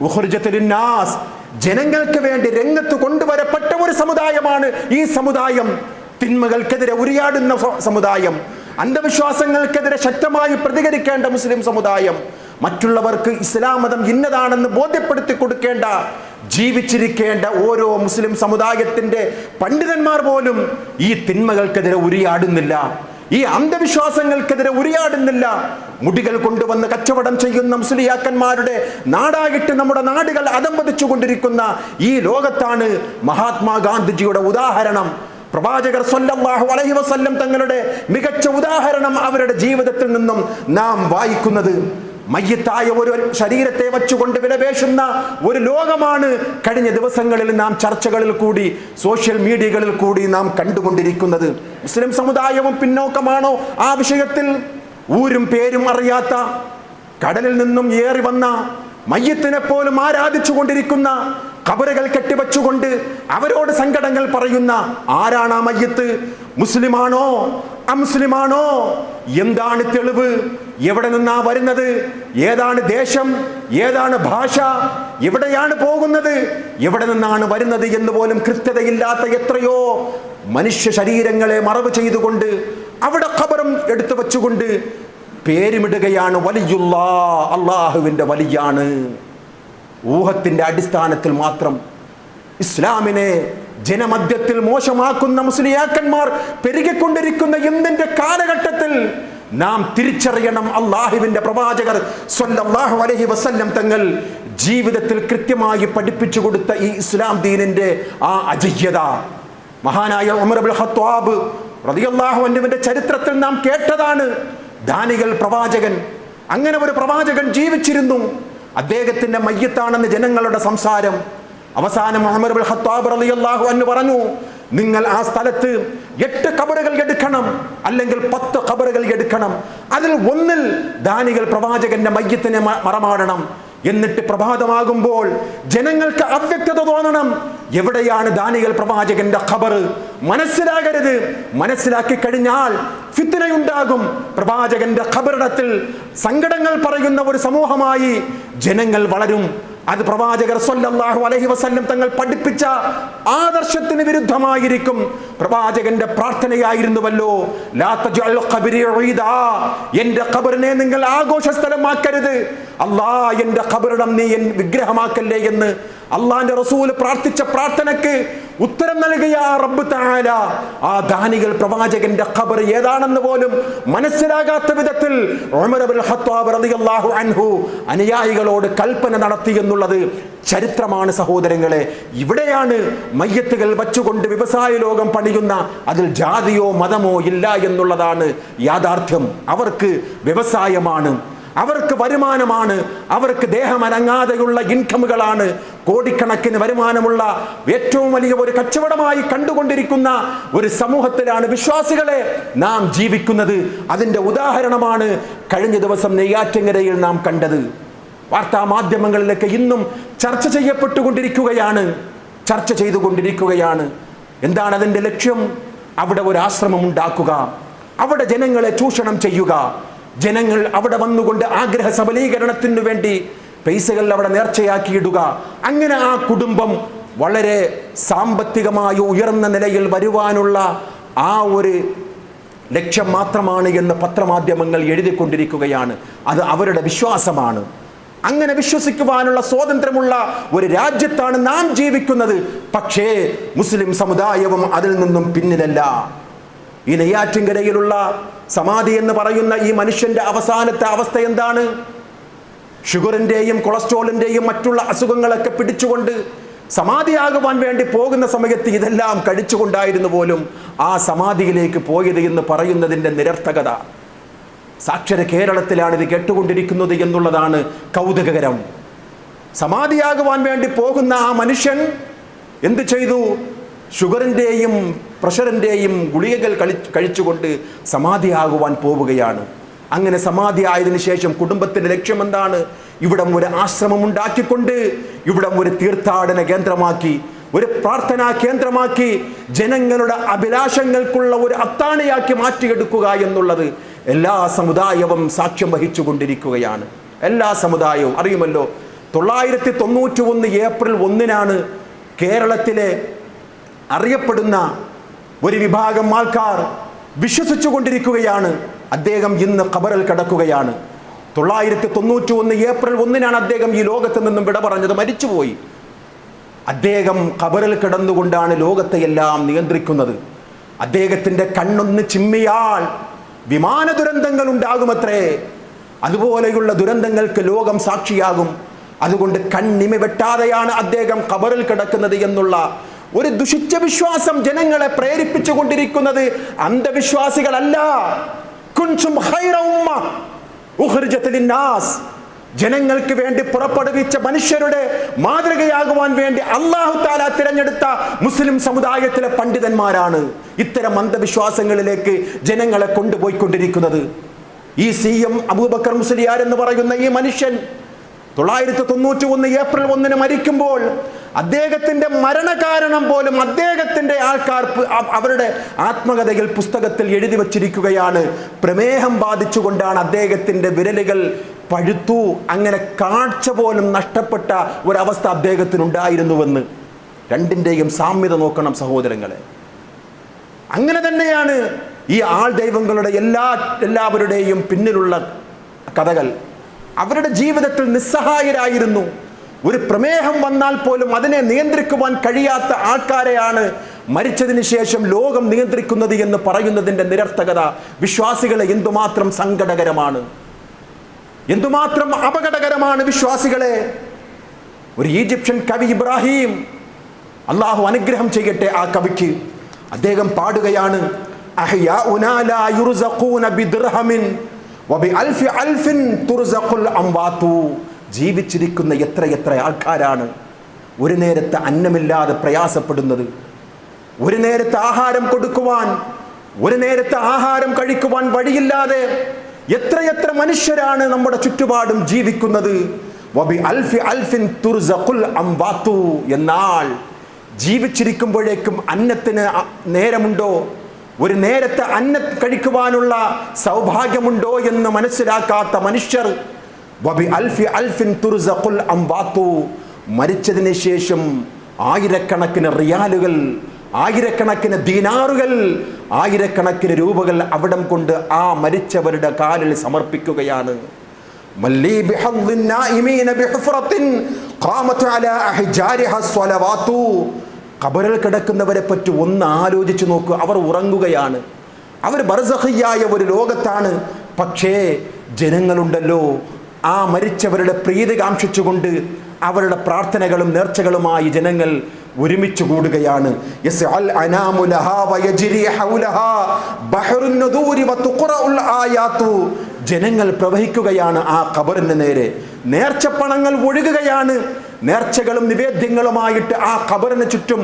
ഉഖ്രിജത് ലിന്നാസ്, ജനങ്ങൾക്ക് വേണ്ടി രംഗത്ത് കൊണ്ടുവരപ്പെട്ട ഒരു സമുദായമാണ് ഈ സമുദായം. തിന്മകൾക്കെതിരെ ഉരിയാടുന്ന സമുദായം, അന്ധവിശ്വാസങ്ങൾക്കെതിരെ ശക്തമായി പ്രതികരിക്കേണ്ട മുസ്ലിം സമുദായം, മറ്റുള്ളവർക്ക് ഇസ്ലാം മതം ഇന്നതാണെന്ന് ബോധ്യപ്പെടുത്തി കൊടുക്കേണ്ട, ജീവിച്ചിരിക്കേണ്ട ഓരോ മുസ്ലിം സമുദായത്തിൻ്റെ പണ്ഡിതന്മാർ പോലും ഈ തിന്മകൾക്കെതിരെ ഉരിയാടുന്നില്ല, ഈ അന്ധവിശ്വാസങ്ങൾക്കെതിരെ ഉരിയാടുന്നില്ല. മുടികൾ കൊണ്ടുവന്ന് കച്ചവടം ചെയ്യുന്ന മുസ്ലിയാക്കന്മാരുടെ നാടായിട്ട് നമ്മുടെ നാടുകൾ അധംപതിച്ചു കൊണ്ടിരിക്കുന്ന ഈ ലോകത്താണ് മഹാത്മാഗാന്ധിജിയുടെ ഉദാഹരണം. പ്രവാചകർ സല്ലല്ലാഹു അലൈഹി വസല്ലം തങ്ങളുടെ മികച്ച ഉദാഹരണം അവരുടെ ജീവിതത്തിൽ നിന്നും നാം വായിക്കുന്നത്. മയ്യത്തായ ഒരു ശരീരത്തെ വച്ചുകൊണ്ട് വിലപേശുന്ന ഒരു ലോകമാണ് കഴിഞ്ഞ ദിവസങ്ങളിൽ നാം ചർച്ചകളിൽ കൂടി സോഷ്യൽ മീഡിയകളിൽ കൂടി നാം കണ്ടുകൊണ്ടിരിക്കുന്നത്. മുസ്ലിം സമുദായവും പിന്നോക്കമാണോ ആ വിഷയത്തിൽ? ഊരും പേരും അറിയാത്ത, കടലിൽ നിന്നും ഏറി വന്ന മയ്യത്തിനെ പോലും ആരാധിച്ചു കൊണ്ടിരിക്കുന്ന, ഖബറുകൾ കെട്ടിവെച്ചുകൊണ്ട് അവരോട് സങ്കടങ്ങൾ പറയുന്ന ആരാണ് ആ മയ്യത്ത്? മുസ്ലിമാണോ അമുസ്ലിമാണോ? എന്താണ് തെളിവ്? എവിടെ നിന്നാ വരുന്നത്? ഏതാണ് ദേശം? ഏതാണ് ഭാഷ? എവിടെയാണ് പോകുന്നത്? എവിടെ നിന്നാണ് വരുന്നത് എന്ന് പോലും കൃത്യതയില്ലാത്ത എത്രയോ മനുഷ്യ ശരീരങ്ങളെ മറവ് ചെയ്തുകൊണ്ട് അവിടെ ഖബറും എടുത്തു വെച്ചുകൊണ്ട് പേരുമിടുകയാണ് വലിയുള്ളാ, അള്ളാഹുവിൻ്റെ വലിയാണ്. ഊഹത്തിൻ്റെ അടിസ്ഥാനത്തിൽ മാത്രം ഇസ്ലാമിനെ ജനമധ്യത്തിൽ മോശമാക്കുന്ന മുസ്ലിയാക്കന്മാർ പെരുകിക്കൊണ്ടിരിക്കുന്ന ഇന്നിന്റെ കാലഘട്ടത്തിൽ നാം തിരിച്ചറിയണം, അള്ളാഹുവിന്റെ പ്രവാചകർ സ്വല്ലല്ലാഹു അലൈഹി വസല്ലം തങ്ങൾ ജീവിതത്തിൽ കൃത്യമായി പഠിപ്പിച്ചു കൊടുത്ത ഈ ഇസ്ലാം ദീനിന്റെ ആ അജയ്യത. മഹാനായ ഉമർ ഇബ്നുൽ ഖത്താബ് റളിയല്ലാഹു അൻഹുവിന്റെ ചരിത്രത്തിൽ നാം കേട്ടതാണ്. ദാനികൾ പ്രവാചകൻ, അങ്ങനെ ഒരു പ്രവാചകൻ ജീവിച്ചിരുന്നു. അദ്ദേഹത്തിന്റെ മയ്യത്താണെന്ന് ജനങ്ങളുടെ സംസാരം. അവസാനം ഉമർ ഇബ്നുൽ ഖത്താബ് റളിയല്ലാഹു അൻഹു പറഞ്ഞു, നിങ്ങൾ ആ സ്ഥലത്ത് 8 ഖബറുകൾ എടുക്കണം, അല്ലെങ്കിൽ 10 ഖബറുകൾ എടുക്കണം. അതിൽ ഒന്നിൽ ദാനികൾ പ്രവാചകന്റെ മയ്യത്തിനെ മറമാടണം. എന്നിട്ട് പ്രഭാതമാകുമ്പോൾ ജനങ്ങൾക്ക് അവ്യക്തത തോന്നണം, എവിടെയാണ് ദാനികൾ പ്രവാചകന്റെ ഖബർ. മനസ്സിലാകരുത്. മനസ്സിലാക്കി കഴിഞ്ഞാൽ ഫിത്നയുണ്ടാകും. പ്രവാചകന്റെ ഖബറിടത്തിൽ സങ്കടങ്ങൾ പറയുന്ന ഒരു സമൂഹമായി ജനങ്ങൾ വളരും. അത് പ്രവാചകർ സ്വല്ലല്ലാഹു അലൈഹി വസല്ലം തങ്ങൾ പഠിപ്പിച്ച ആദർശത്തിന് വിരുദ്ധമായിരിക്കും. പ്രവാചകന്റെ പ്രാർത്ഥനയായിരുന്നുവല്ലോ, ലാ തജ്അൽ ഖബ്രി ഈദാ, എന്റെ ഖബറിനെ നിങ്ങൾ ആഘോഷ സ്ഥലമാക്കരുത്, അല്ലാ എന്റെ ഖബറിടം നീ വിഗ്രഹമാക്കല്ലേ എന്ന് അള്ളാന്റെ റസൂൽ പ്രാർത്ഥിച്ച പ്രാർത്ഥനയ്ക്ക് ഉത്തരം നൽകിയ റബ്ബ് തആല ആ ദാനികൾ പ്രവാചകന്റെ ഖബർ ഏതാണെന്ന് പോലും മനസ്സിലാകാത്ത വിധത്തിൽ ഉമർ ഇബ്നുൽ ഖത്താബ് റളിയല്ലാഹു അൻഹു അനുയായികളോട് കൽപ്പന നടത്തി എന്നുള്ളത് ചരിത്രമാണ് സഹോദരങ്ങളെ. ഇവിടെയാണ് മയ്യത്തുകൾ വച്ചുകൊണ്ട് വ്യവസായ ലോകം പണിയുന്ന, അതിൽ ജാതിയോ മതമോ ഇല്ല എന്നുള്ളതാണ് യാഥാർത്ഥ്യം. അവർക്ക് വ്യവസായമാണ്, അവർക്ക് വരുമാനമാണ്, അവർക്ക് ദേഹമനങ്ങാതെയുള്ള ഇൻകമുകളാണ്. കോടിക്കണക്കിന് വരുമാനമുള്ള ഏറ്റവും വലിയ ഒരു കച്ചവടമായി കണ്ടുകൊണ്ടിരിക്കുന്ന ഒരു സമൂഹത്തിലാണ് വിശ്വാസികളെ നാം ജീവിക്കുന്നത്. അതിൻ്റെ ഉദാഹരണമാണ് കഴിഞ്ഞ ദിവസം നെയ്യാറ്റിൻകരയിൽ നാം കണ്ടത്. വാർത്താ മാധ്യമങ്ങളിലൊക്കെ ഇന്നും ചർച്ച ചെയ്തുകൊണ്ടിരിക്കുകയാണ്. എന്താണ് അതിൻ്റെ ലക്ഷ്യം? അവിടെ ഒരു ആശ്രമം ഉണ്ടാക്കുക, അവിടെ ജനങ്ങളെ ചൂഷണം ചെയ്യുക, ജനങ്ങൾ അവിടെ വന്നുകൊണ്ട് ആഗ്രഹ സബലീകരണത്തിനു വേണ്ടി പൈസകൾ അവിടെ നേർച്ചയാക്കിയിടുക. അങ്ങനെ ആ കുടുംബം വളരെ സാമ്പത്തികമായി ഉയർന്ന നിലയിൽ വരുവാനുള്ള ആ ഒരു ലക്ഷ്യം മാത്രമാണ് എന്ന് പത്രമാധ്യമങ്ങൾ എഴുതിക്കൊണ്ടിരിക്കുകയാണ്. അത് അവരുടെ വിശ്വാസമാണ്. അങ്ങനെ വിശ്വസിക്കുവാനുള്ള സ്വാതന്ത്ര്യമുള്ള ഒരു രാജ്യത്താണ് നാം ജീവിക്കുന്നത്. പക്ഷേ മുസ്ലിം സമുദായവും അതിൽ നിന്നും പിന്നിലല്ല. ഈ നെയ്യാറ്റിൻകരയിലുള്ള സമാധി എന്ന് പറയുന്ന ഈ മനുഷ്യന്റെ അവസാനത്തെ അവസ്ഥ എന്താണ്? ഷുഗറിന്റെയും കൊളസ്ട്രോളിന്റെയും മറ്റുള്ള അസുഖങ്ങളൊക്കെ പിടിച്ചുകൊണ്ട് സമാധിയാകുവാൻ വേണ്ടി പോകുന്ന സമയത്ത് ഇതെല്ലാം കഴിച്ചുകൊണ്ടായിരുന്നു പോലും ആ സമാധിയിലേക്ക് പോയത് എന്ന് പറയുന്നതിൻ്റെ നിരർത്ഥകത. സാക്ഷര കേരളത്തിലാണ് ഇത് കേട്ടുകൊണ്ടിരിക്കുന്നത് എന്നുള്ളതാണ് കൗതുകകരം. സമാധിയാകുവാൻ വേണ്ടി പോകുന്ന ആ മനുഷ്യൻ എന്ത് ചെയ്തു? ഷുഗറിൻ്റെയും പ്രഷറിൻ്റെയും ഗുളികകൾ കഴിച്ചുകൊണ്ട് സമാധിയാകുവാൻ പോവുകയാണ്. അങ്ങനെ സമാധി ആയതിനു ശേഷം കുടുംബത്തിൻ്റെ ലക്ഷ്യം എന്താണ്? ഇവിടം ഒരു ആശ്രമം ഉണ്ടാക്കിക്കൊണ്ട് ഇവിടം ഒരു തീർത്ഥാടന കേന്ദ്രമാക്കി, ഒരു പ്രാർത്ഥനാ കേന്ദ്രമാക്കി, ജനങ്ങളുടെ അഭിലാഷങ്ങൾക്കുള്ള ഒരു അത്താണിയാക്കി മാറ്റിയെടുക്കുക എന്നുള്ളത് എല്ലാ സമുദായവും സാക്ഷ്യം വഹിച്ചുകൊണ്ടിരിക്കുകയാണ്. എല്ലാ സമുദായവും അറിയുമല്ലോ. 991 ഏപ്രിൽ 1 കേരളത്തിലെ അറിയപ്പെടുന്ന ഒരു വിഭാഗം ആൾക്കാർ വിശ്വസിച്ചു കൊണ്ടിരിക്കുകയാണ്. അദ്ദേഹം ഇന്ന് ഖബറിൽ കിടക്കുകയാണ്. 991 ഏപ്രിൽ 1 അദ്ദേഹം ഈ ലോകത്ത് നിന്നും വിട പറഞ്ഞത്, മരിച്ചുപോയി. അദ്ദേഹം ഖബറിൽ കിടന്നുകൊണ്ടാണ് ലോകത്തെയെല്ലാം നിയന്ത്രിക്കുന്നത്. അദ്ദേഹത്തിൻ്റെ കണ്ണൊന്ന് ചിമ്മിയാൽ വിമാന ദുരന്തങ്ങൾ ഉണ്ടാകുമത്രേ. അതുപോലെയുള്ള ദുരന്തങ്ങൾക്ക് ലോകം സാക്ഷിയാകും. അതുകൊണ്ട് കണ്ണിമ വെട്ടാതെയാണ് അദ്ദേഹം ഖബറിൽ കിടക്കുന്നത് എന്നുള്ള ഒരു ദുഷിച്ച വിശ്വാസം ജനങ്ങളെ പ്രേരിപ്പിച്ചു കൊണ്ടിരിക്കുന്നത് അന്ധവിശ്വാസികളല്ല. കുൻതും ഖൈറ ഉമ്മ ഉഖ്രിജത് ലിന്നാസ്, ജനങ്ങൾക്ക് വേണ്ടി പുറപ്പെടുവിച്ച മനുഷ്യരുടെ മാതൃകയാകുവാൻ വേണ്ടി അല്ലാഹു തആല തിരഞ്ഞെടുത്ത മുസ്ലിം സമുദായത്തിലെ പണ്ഡിതന്മാരാണ് ഇത്തരം അന്ധവിശ്വാസങ്ങളിലേക്ക് ജനങ്ങളെ കൊണ്ടുപോയിക്കൊണ്ടിരിക്കുന്നത്. ഈ CM അബൂബക്കർ മുസ്ലിയാർ എന്ന് പറയുന്ന ഈ മനുഷ്യൻ 991 ഏപ്രിൽ 1 മരിക്കുമ്പോൾ അദ്ദേഹത്തിന്റെ മരണകാരണം പോലും അദ്ദേഹത്തിന്റെ ആൾക്കാർ അവരുടെ ആത്മകഥയിൽ പുസ്തകത്തിൽ എഴുതി വച്ചിരിക്കുകയാണ്. പ്രമേഹം ബാധിച്ചുകൊണ്ടാണ് അദ്ദേഹത്തിന്റെ വിരലുകൾ പഴുത്തു, അങ്ങനെ കാഴ്ച പോലും നഷ്ടപ്പെട്ട ഒരവസ്ഥ അദ്ദേഹത്തിനുണ്ടായിരുന്നുവെന്ന്. രണ്ടിൻ്റെയും സാമ്യത നോക്കണം സഹോദരങ്ങളെ. അങ്ങനെ തന്നെയാണ് ഈ ആൾ ദൈവങ്ങളുടെ എല്ലാവരുടെയും പിന്നിലുള്ള കഥകൾ. അവരുടെ ജീവിതത്തിൽ നിസ്സഹായരായിരുന്നു. ഒരു പ്രമേഹം വന്നാൽ പോലും അതിനെ നിയന്ത്രിക്കുവാൻ കഴിയാത്ത ആൾക്കാരെയാണ് മരിച്ചതിന് ശേഷം ലോകം നിയന്ത്രിക്കുന്നത് എന്ന് പറയുന്നതിൻ്റെ നിരർത്ഥകത വിശ്വാസികളെ എന്തുമാത്രം സങ്കടകരമാണ്, എന്തുമാത്രം അപകടകരമാണ് വിശ്വാസികളെ. ഒരു ഈജിപ്ഷ്യൻ കവി ഇബ്രാഹിം, അള്ളാഹു അനുഗ്രഹം ചെയ്യട്ടെ ആ കവിക്ക്, അദ്ദേഹം പാടുകയാണ്, അഹ്യാഉനാ ലാ യുർസഖൂന ബിദിർഹമിൻ വബിഅൽഫി അൽഫിൻ തുർസഖുൽ അംവാതു. ജീവിച്ചിരിക്കുന്ന എത്ര ആൾക്കാരാണ് ഒരു നേരത്തെ അന്നമില്ലാതെ പ്രയാസപ്പെടുന്നത്, ഒരു നേരത്തെ ആഹാരം കൊടുക്കുവാൻ, ഒരു നേരത്തെ ആഹാരം കഴിക്കുവാൻ വഴിയില്ലാതെ എത്ര മനുഷ്യരാണ് നമ്മുടെ ചുറ്റുപാടും ജീവിക്കുന്നത്. വബി അൽഫി അൽഫിൻ തുർസഖുൽ അംവാതു. എന്നാൽ ജീവിച്ചിരിക്കുമ്പോഴേക്കും അന്നത്തിന് നേരമുണ്ടോ, ഒരു നേരത്തെ അന്നം കഴിക്കുവാനുള്ള സൗഭാഗ്യമുണ്ടോ എന്ന് മനസ്സിലാക്കാത്ത മനുഷ്യർ വബി അൽഫി അൽഫിൻ തുർസഖുൽ അംവാതു. മരിച്ചതിന് ശേഷം ആയിരക്കണക്കിന് റിയാലുകൾ, ആയിരക്കണക്കിന് ദീനാറുകൾ, ആയിരക്കണക്കിന് രൂപകൾ അവിടം കൊണ്ട് ആ മരിച്ചവരുടെ കാലിൽ സമർപ്പിക്കുകയാണ്. മല്ലി ബിഹദ്ദിൻ നായിമീന ബിഹുഫറത്തിൻ ഖാമത അലാ അഹ്ജാരിഹ സ്വലവാതു. ഖബറിൽ കിടക്കുന്നവരെ പറ്റി ഒന്ന് ആലോചിച്ച് നോക്കൂ. അവർ ഉറങ്ങുകയാണ്, അവർ ബർസഖിയായ ഒരു ലോകത്താണ്. പക്ഷേ ജനങ്ങളുണ്ടല്ലോ, ആ മരിച്ചവരുടെ പ്രീതി കാംക്ഷിച്ചുകൊണ്ട് അവരുടെ പ്രാർത്ഥനകളും നേർച്ചകളുമായി ജനങ്ങൾ ഒരുമിച്ച് കൂടുകയാണ്. ജനങ്ങൾ പ്രവഹിക്കുകയാണ് ആ ഖബറിന് നേരെ. നേർച്ചപ്പണങ്ങൾ ഒഴുകുകയാണ്. നേർച്ചകളും നിവേദ്യങ്ങളുമായിട്ട് ആ ഖബറിന് ചുറ്റും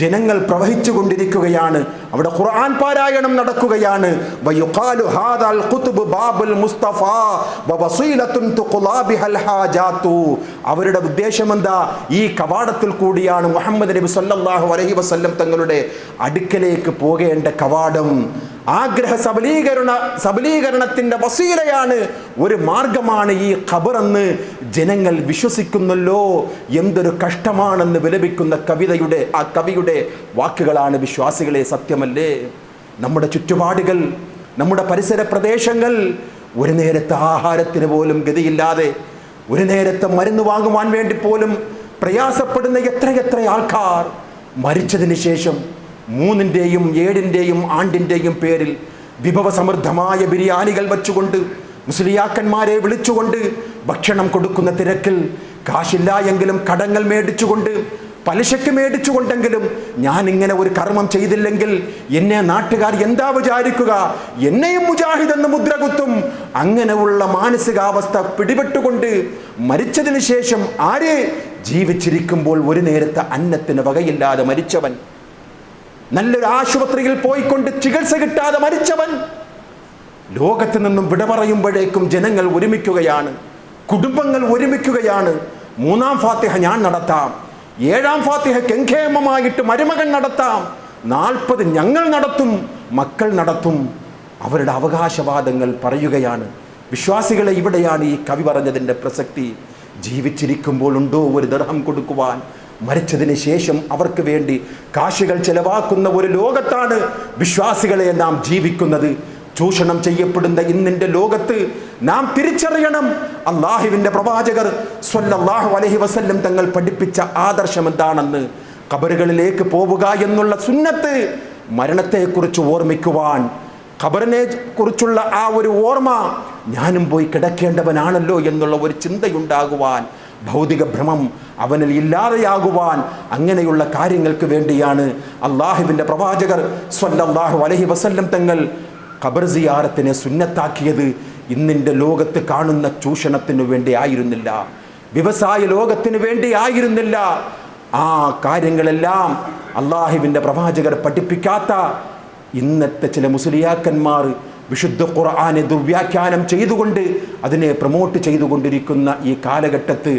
ജനങ്ങൾ പ്രവഹിച്ചു കൊണ്ടിരിക്കുകയാണ്. അവിടെ ഖുർആൻ പാരായണം നടക്കുകയാണ്. വയുഖാലു ഹാദൽ ഖുത്ബ് ബാബുൽ മുസ്തഫ വവസീലത്തുൻ തുഖ്ലാ ബിഹൽ ഹാജാതു. അവരുടെ ഉദ്ദേശം എന്താ? ഈ കവാടത്തിൽ കൂടിയാണ് മുഹമ്മദ് നബി സല്ലല്ലാഹു അലൈഹി വസല്ലം തങ്ങളുടെ അടുക്കലേക്ക് പോകേണ്ട കവാടം. ആഗ്രഹ സബലീകരണത്തിന്റെ വസീലയാണ്, ഒരു മാർഗമാണ് ഈ ഖബറെന്ന് ജനങ്ങൾ വിശ്വസിക്കുന്നല്ലോ. എന്തൊരു കഷ്ടമാണെന്ന് വിലപിക്കുന്ന ആ കവിയുടെ വാക്കുകളാണ് വിശ്വാസികളെ. സത്യമല്ലേ? നമ്മുടെ ചുറ്റുപാടുകൾ, നമ്മുടെ പരിസര പ്രദേശങ്ങൾ, ഒരു നേരത്തെ ആഹാരത്തിന് പോലും ഗതിയില്ലാതെ, ഒരു നേരത്തെ മരുന്ന് വാങ്ങുവാൻ വേണ്ടി പോലും പ്രയാസപ്പെടുന്ന എത്ര ആൾക്കാർ മരിച്ചതിന് ശേഷം 3-ന്റെയും 7-ന്റെയും ആണ്ടിൻ്റെയും പേരിൽ വിഭവസമൃദ്ധമായ ബിരിയാണികൾ വച്ചുകൊണ്ട് മുസ്ലിയാക്കന്മാരെ വിളിച്ചുകൊണ്ട് ഭക്ഷണം കൊടുക്കുന്ന തിരക്കിൽ, കാശില്ല എങ്കിലും കടങ്ങൾ മേടിച്ചുകൊണ്ട്, പലിശയ്ക്ക് മേടിച്ചുകൊണ്ടെങ്കിലും ഞാൻ ഇങ്ങനെ ഒരു കർമ്മം ചെയ്തില്ലെങ്കിൽ എന്നെ നാട്ടുകാർ എന്താ വിചാരിക്കുക, എന്നെയും മുജാഹിദ് എന്ന് മുദ്ര കുത്തും. അങ്ങനെയുള്ള മാനസികാവസ്ഥ പിടിപെട്ടുകൊണ്ട് മരിച്ചതിന് ശേഷം ആരെ ജീവിച്ചിരിക്കുമ്പോൾ ഒരു നേരത്തെ അന്നത്തിന് വകയില്ലാതെ മരിച്ചവൻ, നല്ലൊരു ആശുപത്രിയിൽ പോയിക്കൊണ്ട് ചികിത്സ കിട്ടാതെ മരിച്ചവൻ, ലോകത്ത് നിന്നും വിട പറയുമ്പോഴേക്കും ജനങ്ങൾ ഒരുമിക്കുകയാണ്, കുടുംബങ്ങൾ ഒരുമിക്കുകയാണ്. 3-ാം ഫാത്തിഹ ഞാൻ നടത്താം, 7-ാം ഫാത്തിഹ കെങ്കേമമായിട്ട് മരുമകൻ നടത്താം, 40 ഞങ്ങൾ നടത്തും, മക്കൾ നടത്തും. അവരുടെ അവകാശവാദങ്ങൾ പറയുകയാണ്. വിശ്വാസികളെ, ഇവിടെയാണ് ഈ കവി പറഞ്ഞതിൻ്റെ പ്രസക്തി. ജീവിച്ചിരിക്കുമ്പോൾ ഉണ്ടോ ഒരു ദിർഹം കൊടുക്കുവാൻ? മരിച്ചതിന് ശേഷം അവർക്ക് വേണ്ടി കാശുകൾ ചെലവാക്കുന്ന ഒരു ലോകത്താണ് വിശ്വാസികളെ നാം ജീവിക്കുന്നത്. ചൂഷണം ചെയ്യപ്പെടുന്ന ഇന്നിൻ്റെ ലോകത്ത് നാം തിരിച്ചറിയണം, അല്ലാഹുവിൻ്റെ പ്രവാചകർ സ്വല്ലല്ലാഹു അലൈഹി വസല്ലം തങ്ങൾ പഠിപ്പിച്ച ആദർശം എന്താണെന്ന്. ഖബറുകളിലേക്ക് പോവുക എന്നുള്ള സുന്നത്ത്, മരണത്തെക്കുറിച്ച് ഓർമ്മിക്കുവാൻ, ഖബറിനെ കുറിച്ചുള്ള ആ ഒരു ഓർമ്മ, ഞാനും പോയി കിടക്കേണ്ടവനാണല്ലോ എന്നുള്ള ഒരു ചിന്തയുണ്ടാകുവാൻ, ഭൗതിക ഭ്രമം അവനിൽ ഇല്ലാതെയാകുവാൻ, അങ്ങനെയുള്ള കാര്യങ്ങൾക്ക് വേണ്ടിയാണ് അല്ലാഹുവിൻ്റെ പ്രവാചകർ സ്വല്ലല്ലാഹു അലൈഹി വസല്ലം തങ്ങൾ ഖബർ സിയാറത്തിനെ സുന്നത്താക്കിയത്. ഇന്നിൻ്റെ ലോകത്ത് കാണുന്ന ചൂഷണത്തിനു വേണ്ടി ആയിരുന്നില്ല, വ്യവസായ ലോകത്തിന് വേണ്ടി ആയിരുന്നില്ല. ആ കാര്യങ്ങളെല്ലാം അല്ലാഹുവിൻ്റെ പ്രവാചകർ പഠിപ്പിക്കാത്ത ഇന്നത്തെ ചില മുസ്ലിയാക്കന്മാർ വിശുദ്ധ ഖുർആനെ ദുർവ്യാഖ്യാനം ചെയ്തുകൊണ്ട് അതിനെ പ്രൊമോട്ട് ചെയ്തുകൊണ്ടിരിക്കുന്ന ഈ കാലഘട്ടത്ത്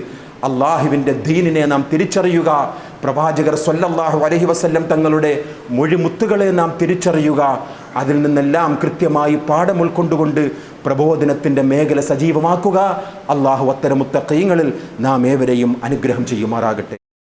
അല്ലാഹുവിൻ്റെ ദീനിനെ നാം തിരിച്ചറിയുക. പ്രവാചകർ സ്വല്ലല്ലാഹു അലൈഹി വസല്ലം തങ്ങളുടെ മൊഴിമുത്തുകളെ നാം തിരിച്ചറിയുക. അതിൽ നിന്നെല്ലാം കൃത്യമായി പാഠം ഉൾക്കൊണ്ടുകൊണ്ട് പ്രബോധനത്തിൻ്റെ മേഖല സജീവമാക്കുക. അല്ലാഹു അത്തരം മുത്തഖീങ്ങളിൽ നാം ഏവരെയും അനുഗ്രഹം ചെയ്യുമാറാകട്ടെ.